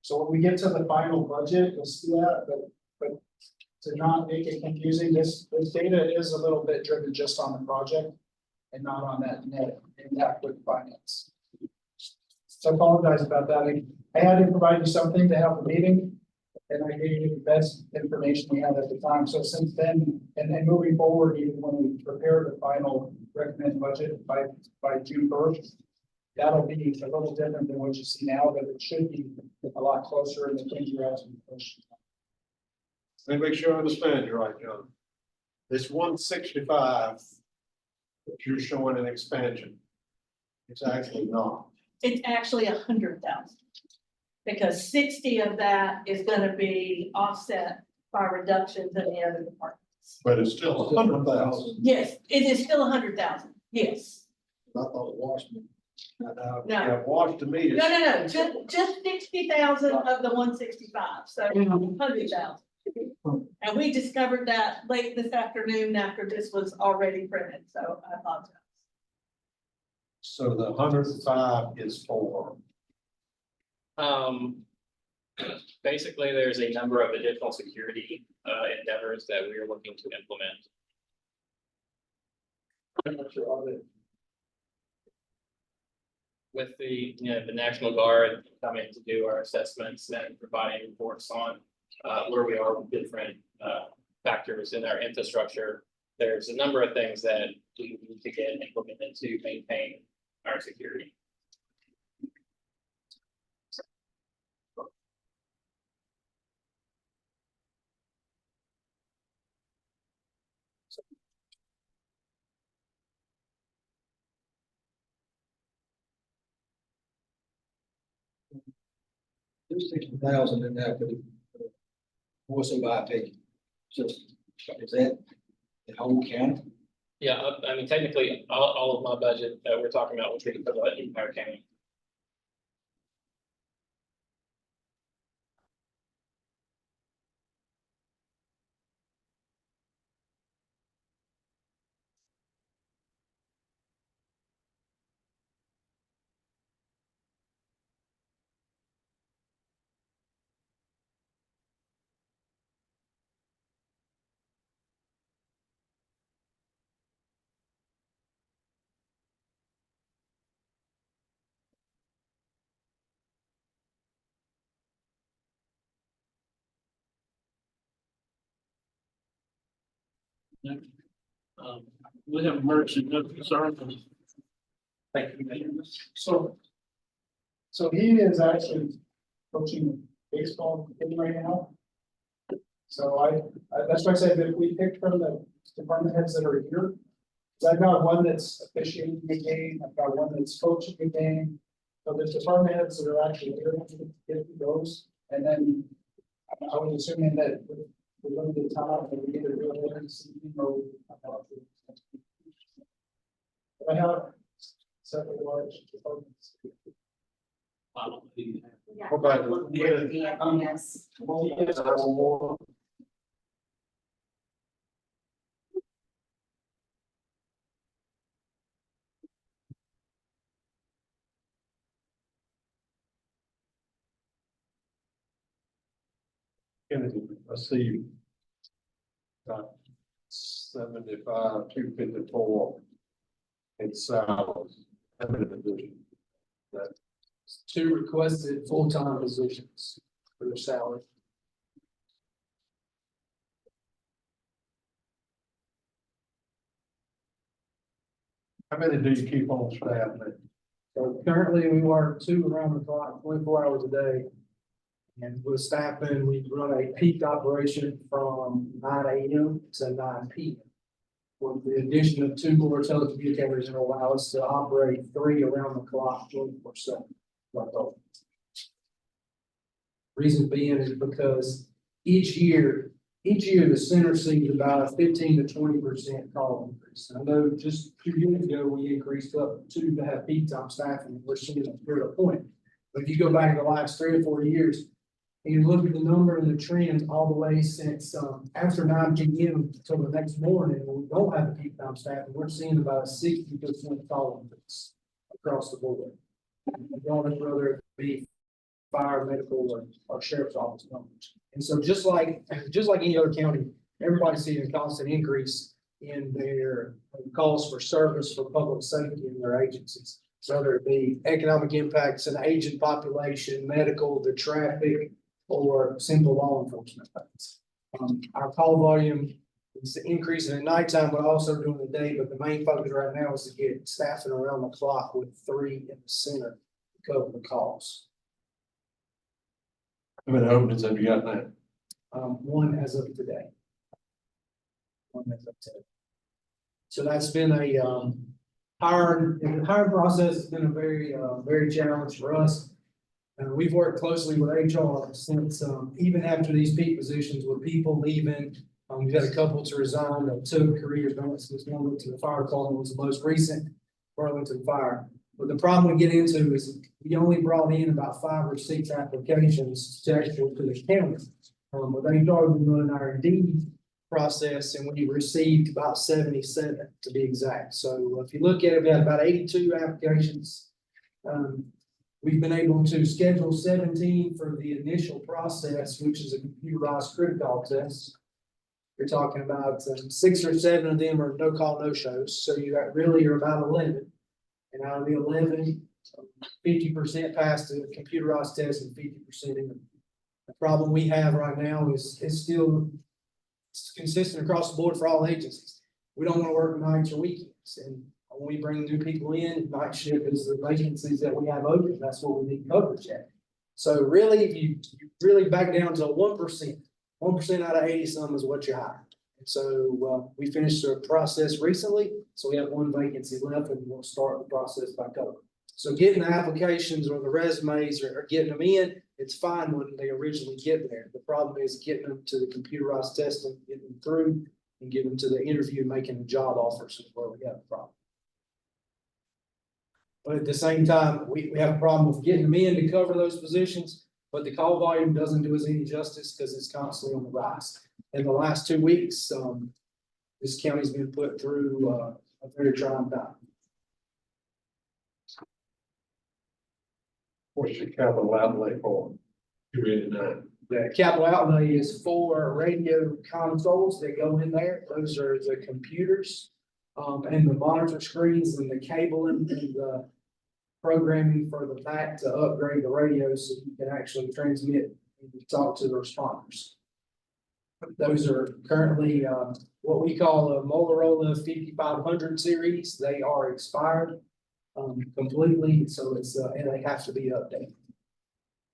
So when we get to the final budget, you'll see that, but to not make it confusing, this data is a little bit driven just on the project and not on that net impact with finance. So I apologize about that. I had to provide you something to have a meeting, and I gave you the best information we had at the time. So since then, and then moving forward, even when we prepare the final recommended budget by June 1st, that'll be a little different than what you see now, but it should be a lot closer in the things you're asking questions. Let me make sure I understand you right, John. This 165 that you're showing an expansion, it's actually not. It's actually 100,000. Because 60 of that is gonna be offset by reductions in the other departments. But it's still 100,000. Yes, it is still 100,000, yes. I thought it was. No, Yeah, wash to me is. no, just 60,000 of the 165, so 100,000. And we discovered that late this afternoon after this was already printed, so I apologize. So the 105 is for. Basically, there's a number of additional security endeavors that we are looking to implement. With the, the National Guard coming to do our assessments and providing reports on where we are with different factors in our infrastructure. There's a number of things that we need to get implemented to maintain our security. There's 60,000 in there for the voice over IP. Just, is that the whole county? Yeah, I mean, technically, all of my budget that we're talking about would be for the entire county. We have emergency medical services. Thank you. So he is actually coaching baseball game right now. So that's why I said that if we pick from the department heads that are here, 'cause I've got one that's officiating the game, I've got one that's coaching the game. So the department heads that are actually here, get those, and then I was assuming that with limited time, that we either do it later this evening or. I have several large departments. Yes. Kennedy, I see. 75, 254. In salaries. How many positions? Two requested full-time positions for their salary. How many do you keep on staff now? So currently we work 2 around the clock, 24 hours a day. And with staffing, we run a peak operation from 9 a.m. to 9 p.m. With the addition of 2 more telecommunicators, it will allow us to operate 3 around the clock, 24/7. Reason being is because each year the center sees about a 15 to 20% call increase. I know just 2 years ago, we increased up to have peak time staffing, and we're seeing a period of point. But if you go back the last 3 or 4 years, and you look at the number and the trend all the way since, after 9 p.m. until the next morning, when we don't have a peak time staffing, we're seeing about a 60% call increase across the board. Regardless whether it be fire, medical, or sheriff's office numbers. And so just like any other county, everybody's seeing a constant increase in their calls for service for public safety in their agencies. So whether it be economic impacts, an aging population, medical, the traffic, or simple law enforcement things. Our call volume is increasing at nighttime, but also during the day, but the main focus right now is to get staffing around the clock with 3 in the center to cover the calls. How many openings have you got now? 1 as of today. 1 as of today. So that's been a, hiring process has been a very challenge for us. And we've worked closely with HR since, even after these peak positions with people leaving, we've had a couple to resign that took career advancements. One went to the fire department, was the most recent, Burlington Fire. But the problem we get into is we only brought in about 5 or 6 applications to actually to the county. But they started running our Indeed process, and we received about 77 to be exact. So if you look at it, we had about 82 applications. We've been able to schedule 17 for the initial process, which is a computerized critical test. You're talking about 6 or 7 of them are no call, no shows. So you got really are about 11. And out of the 11, 50% passed the computerized test and 50% in. The problem we have right now is still consistent across the board for all agencies. We don't want to work nights or weekends. And when we bring new people in, night shift is the vacancies that we have open. That's what we need coverage at. So really, if you really back down to 1% out of 80 some is what you hire. And so we finished the process recently, so we have 1 vacancy left, and we'll start the process back up. So getting the applications or the resumes or getting them in, it's fine when they originally get there. The problem is getting them to the computerized testing, getting them through, and getting them to the interview and making the job offers is where we have a problem. But at the same time, we have a problem with getting them in to cover those positions, but the call volume doesn't do us any justice because it's constantly on the rise. In the last 2 weeks, this county's been put through a very trying time. What's your capital outlay for? 289. The capital outlay is for radio consoles that go in there. Those are the computers, and the monitor screens and the cabling and the programming for the back to upgrade the radio so you can actually transmit and talk to the responders. Those are currently what we call a Motorola 5500 series. They are expired completely, so it's and they have to be updated.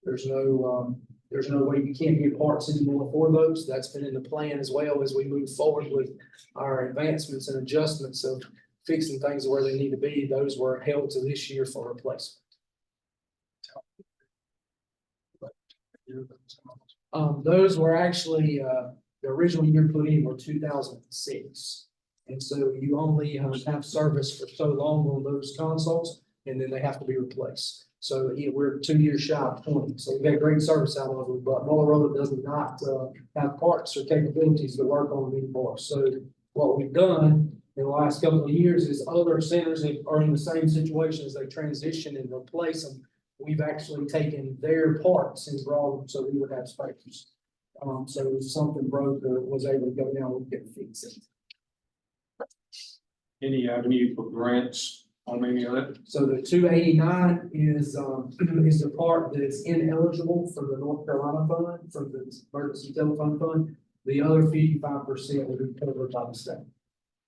There's no way you can't get parts anymore for those. That's been in the plan as well as we move forward with our advancements and adjustments of fixing things where they need to be. Those were held to this year for replacement. Those were actually the original year put in were 2006. And so you only have service for so long on those consoles, and then they have to be replaced. So we're 2 years shy of 20. So we've got great service out of them, but Motorola does not have parts or capabilities to work on them anymore. So what we've done in the last couple of years is other centers that are in the same situation as they transition and replace them. We've actually taken their parts and brought them so we would have spares. So if something broke or was able to go down, we could fix it. Any avenue for grants on any of that? So the 289 is the part that's ineligible for the North Carolina fund, from the emergency telephone fund. The other 55% will be covered by the state.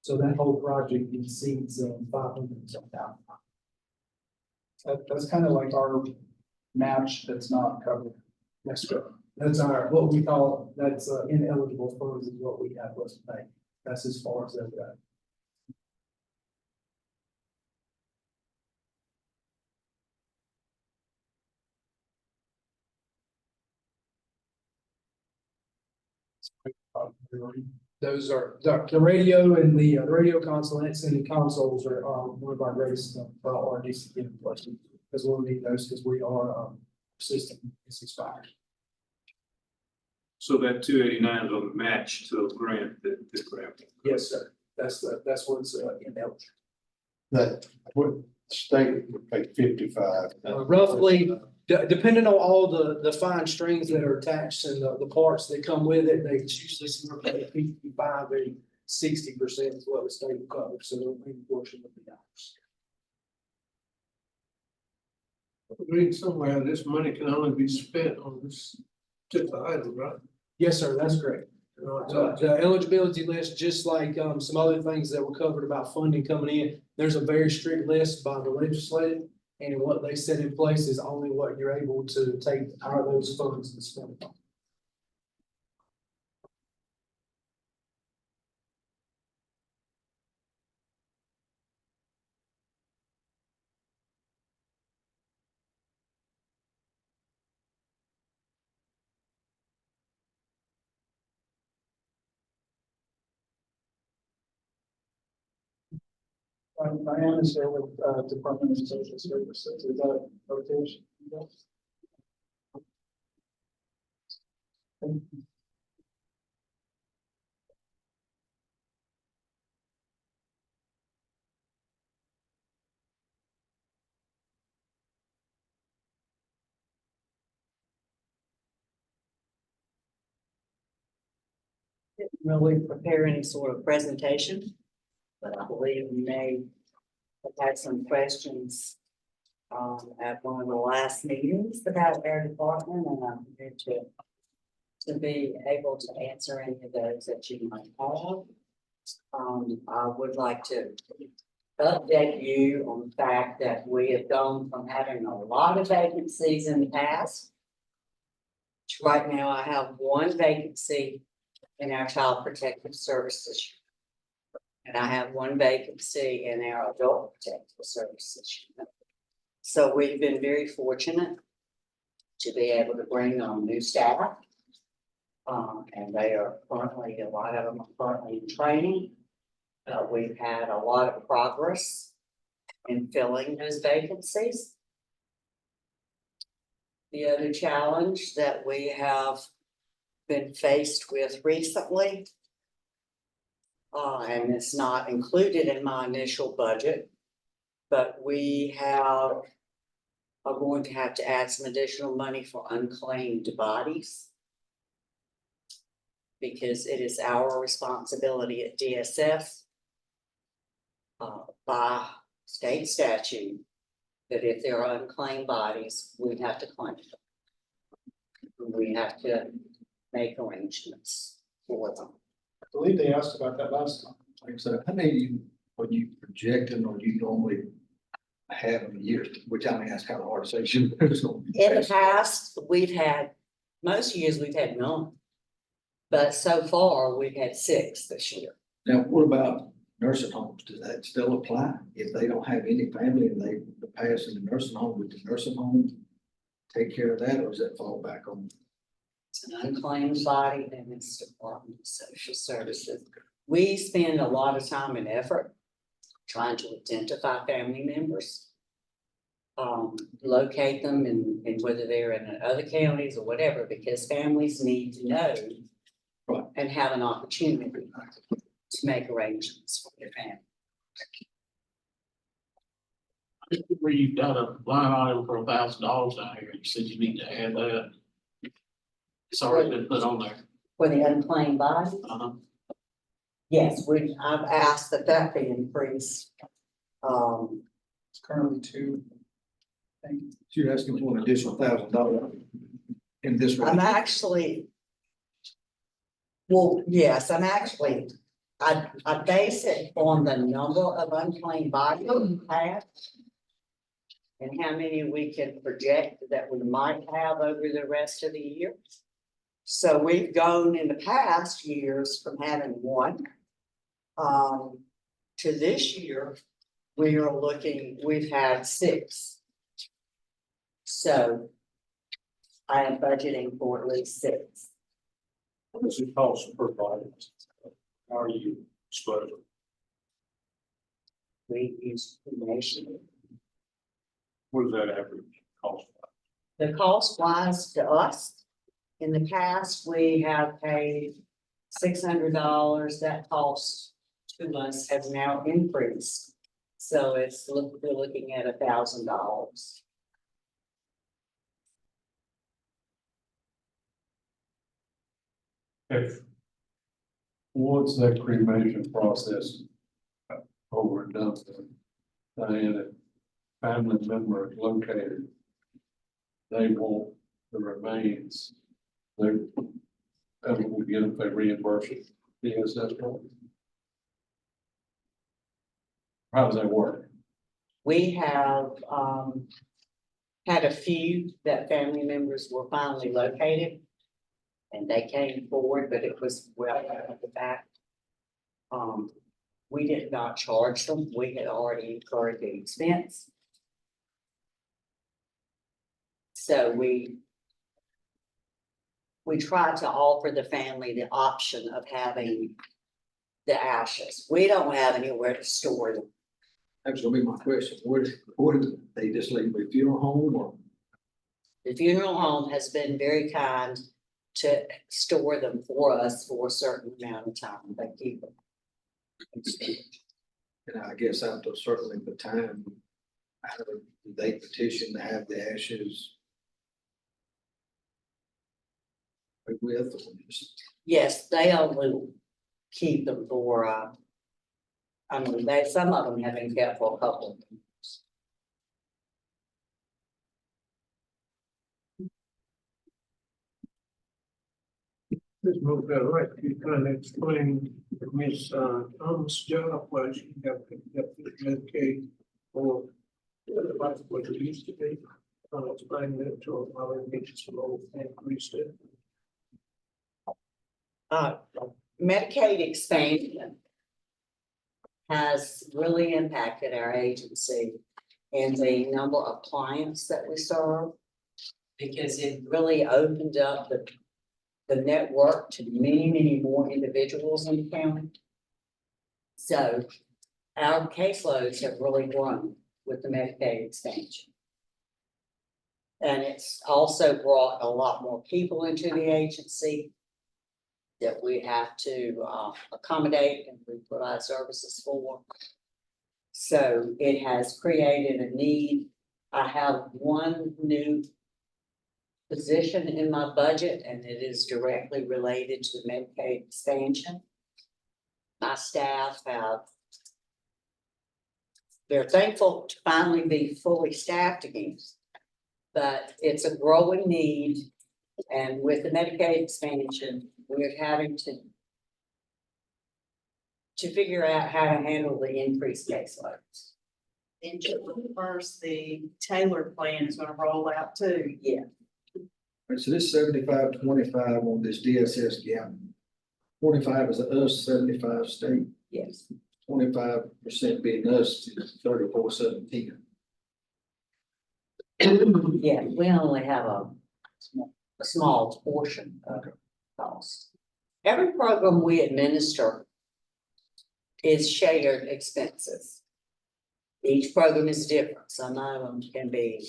So that whole project exceeds $500,000. That's kind of like our match that's not covered. That's correct. That's our, what we call, that's ineligible funds is what we have left to pay. That's as far as they've got. Those are, the radio and the radio consulates and the consoles are, one of our greatest, priorities in place. Because we'll need those, because we are, system is expired. So that 289 is a match to the grant that grant. Yes, sir. That's what's, ineligible. That would state would pay 55. Roughly, depending on all the fine strings that are attached and the parts that come with it, they usually somewhere between 55 and 60% is what the state will cover, so the remaining portion will be ours. Reading somewhere, this money can only be spent on this particular item, right? Yes, sir, that's correct. The eligibility list, just like some other things that were covered about funding coming in, there's a very strict list by the legislature. And what they set in place is only what you're able to take out of those funds and spend it on. Diane is here with Department of Social Services. Is that rotation? Didn't really prepare any sort of presentation, but I believe we may have had some questions at one of the last meetings about our department, and I'm here to be able to answer any of those that you might have. I would like to update you on the fact that we have gone from having a lot of vacancies in the past to right now I have one vacancy in our Child Protective Services. And I have one vacancy in our Adult Protective Services. So we've been very fortunate to be able to bring on new staff. And they are currently, a lot of them are currently in training. We've had a lot of progress in filling those vacancies. The other challenge that we have been faced with recently, and it's not included in my initial budget, but we are going to have to add some additional money for unclaimed bodies, because it is our responsibility at DSF by state statute that if there are unclaimed bodies, we have to claim them. We have to make arrangements for them. I believe they asked about that last time. Like I said, how many are you projecting or you normally have in a year, which I mean, that's kind of hard to say. In the past, we've had, most years we've had none. But so far, we've had 6 this year. Now, what about nursing homes? Does that still apply? If they don't have any family and they pass in the nursing home, would the nursing home take care of that, or does that fall back on? It's an unclaimed body, and it's Department of Social Services. We spend a lot of time and effort trying to identify family members. Locate them and whether they're in other counties or whatever, because families need to know Right. and have an opportunity to make arrangements for their family. Where you've got a line item for $1,000 down here, you said you need to add that. It's already been put on there. For the unclaimed body, yes, I've asked that be increased. It's currently 2. So you're asking for an additional $1,000 in this I'm range? actually. Well, yes, I base it on the number of unclaimed bodies we have. and how many we can project that we might have over the rest of the year. So we've gone in the past years from having one to this year, we've had 6. So I am budgeting for at least 6. What does it cost per bite? How are you splitting? We use cremation. What is that average cost? The cost wise to us, in the past, we have paid $600. That cost to us has now increased. So we're looking at $1,000. If, once that cremation process over and done, and a family member is located, they want the remains, they, that's what we get if they reimburse it, yes, that's right. How does that work? We have had a few that family members were finally located. And they came forward, but it was well at the back. We did not charge them. We had already incurred the expense. So we tried to offer the family the option of having the ashes. We don't have anywhere to store them. That's gonna be my question. Where do they just leave a funeral home or? The funeral home has been very kind to store them for us for a certain amount of time. They keep them. And I guess after certainly the time, after they petition to have the ashes. With them. Yes, they only keep them for, I mean, some of them have been kept for a couple of years. Ms. Mobile, right, you kind of explain Ms. Thomas' job, why she got Medicaid or what it used to be. Explain that to her, how it gets slow and increased it. Medicaid expansion has really impacted our agency and the number of clients that we serve. Because it really opened up the network to many more individuals in the county. So our caseloads have really grown with the Medicaid expansion. And it's also brought a lot more people into the agency that we have to accommodate and we provide services for. So it has created a need. I have one new position in my budget, and it is directly related to the Medicaid expansion. My staff they're thankful to finally be fully staffed again, but it's a growing need. And with the Medicaid expansion, we're having to figure out how to handle the increased caseloads. And July 1st, the tailored plan is gonna roll out too. Yeah, Right, so this 75-25 on this DSS gap. 25 is us, 75 state, yes. 25% being us is 34-17. Yeah, we only have a small portion of cost. Every program we administer is shared expenses. Each program is different. Some of them can be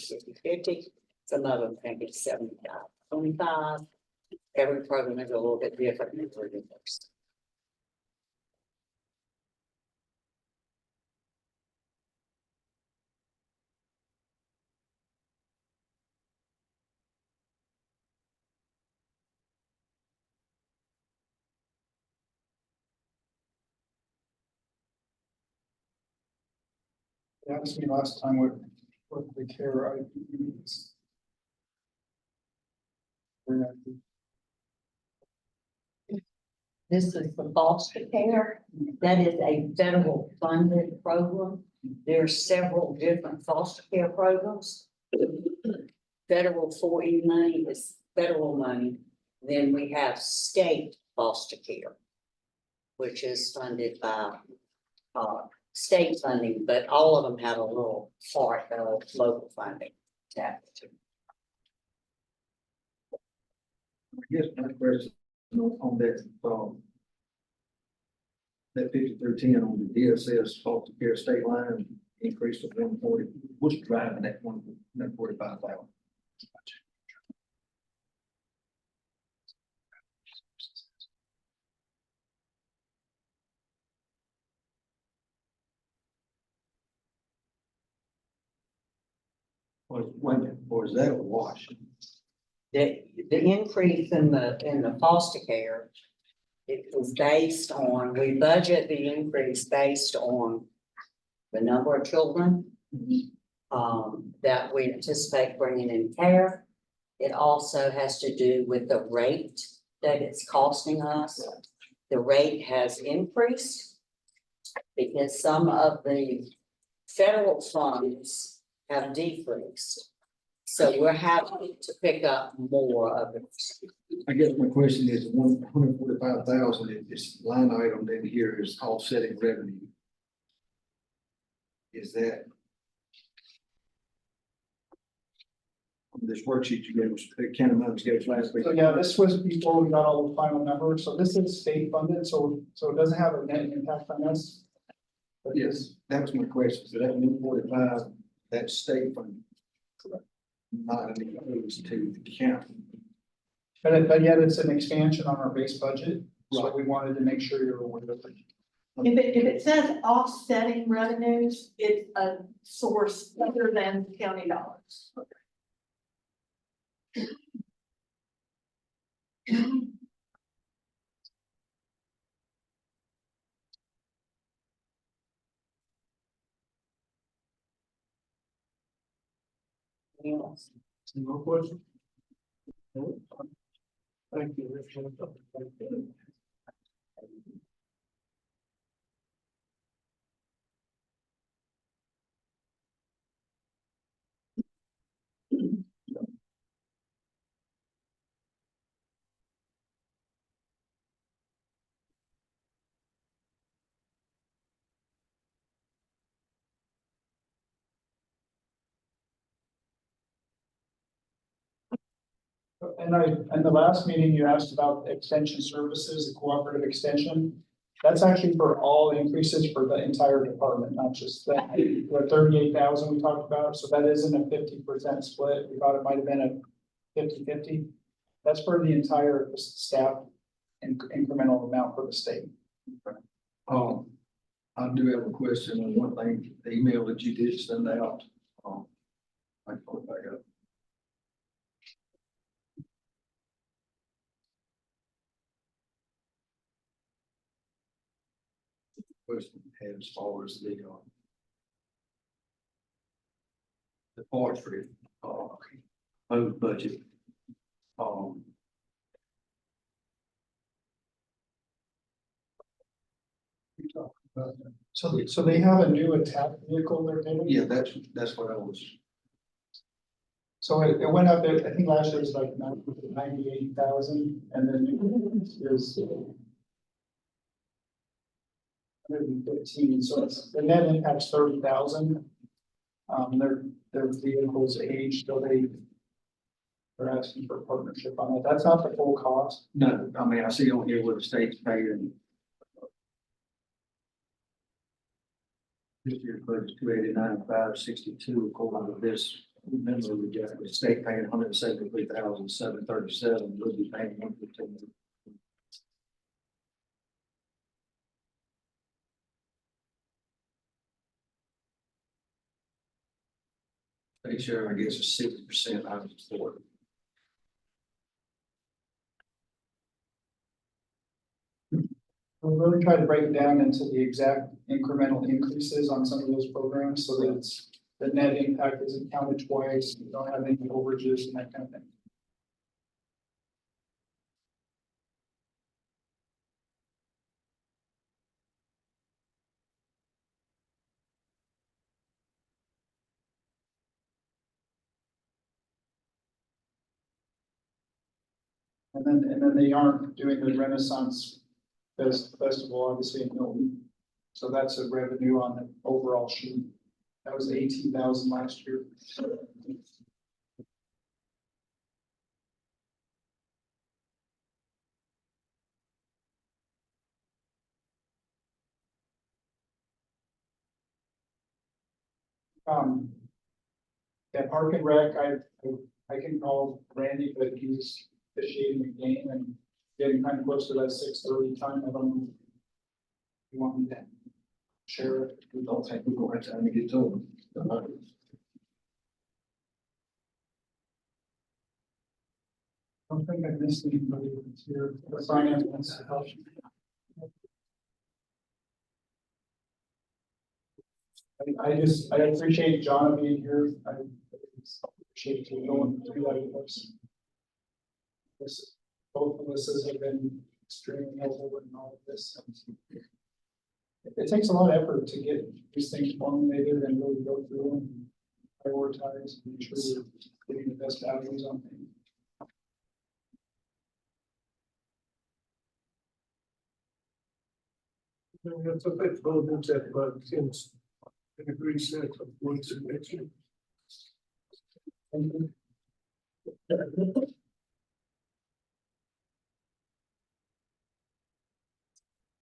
50-50, some of them can be 75-25. Every program is a little bit different than we're doing. They asked me last time what the care ID means. This is the foster care. That is a federal funded program. There are several different foster care programs. Federal 4E money is federal money. Then we have state foster care, which is funded by state funding, but all of them have a little part of local funding attached to. I guess my question on that, that 5310 on the DSS foster care state line increased to 140, what's driving that 145,000? Or is that a wash? The increase in the foster care, it was based on, we budget the increase based on the number of children that we anticipate bringing in care. It also has to do with the rate that it's costing us. The rate has increased because some of the federal funds have decreased. So we're having to pick up more of it. I guess my question is, 145,000, this line item in here is offsetting revenue. Is that? On this worksheet you gave us, the county numbers gave us last week. So yeah, this was before we got all the final numbers, so this is state funded, so it doesn't have a net impact on us. But Yes, that was my question. So that 145, that's state funded. Correct. Not opposed to the county. but yet it's an expansion on our base budget, so we wanted to make sure you're aware of it. If it says offsetting revenues, it's a source other than county dollars. Yes. Any more questions? No? Thank you, Richard. Thank you. And the last meeting you asked about extension services, the cooperative extension. That's actually for all increases for the entire department, not just the 38,000 we talked about. So that isn't a 50% split. We thought it might have been a 50-50. That's for the entire staff and incremental amount for the state. I do have a question on one thing, the email that you did send out. I can pull it back up. Question had as far as the forestry, own budget. So they have a new attack vehicle they're getting. Yeah, that's what I was. So it went up, I think last year was like 98,000 and then is 115, so it's, the net impact's 30,000. Their vehicles age, so they're asking for a partnership on that. That's not the full cost. No, I mean, I see on here where the state's paying. This year's budget is 289,562 according to this. Remember, we got the state paying 173,737. We'll be paying 115. State share, I guess, is 60% out of the support. We'll really try to break it down into the exact incremental increases on some of those programs so that it's, the net impact isn't counted twice, you don't have any overages and that kind of thing. And then they aren't doing the Renaissance Festival, obviously in Milton. So that's a revenue on the overall sheet. That was 18,000 last year. Yeah, Park and Rec, I can call Randy, but he's officiating the game and getting kind of close to that 6:30 time. I don't know. You want me to share it? We don't think we're going to have time to get to them. I don't think I missed anybody that's here. The finance wants to help. I appreciate John being here. I appreciate you going through that with us. Both of us have been extremely helpful in all of this. It takes a lot of effort to get these things formulated and really go through and prioritize and make sure we're getting the best values on things. That's a bit bold into that, but since the degree set of words and mention. Thank you.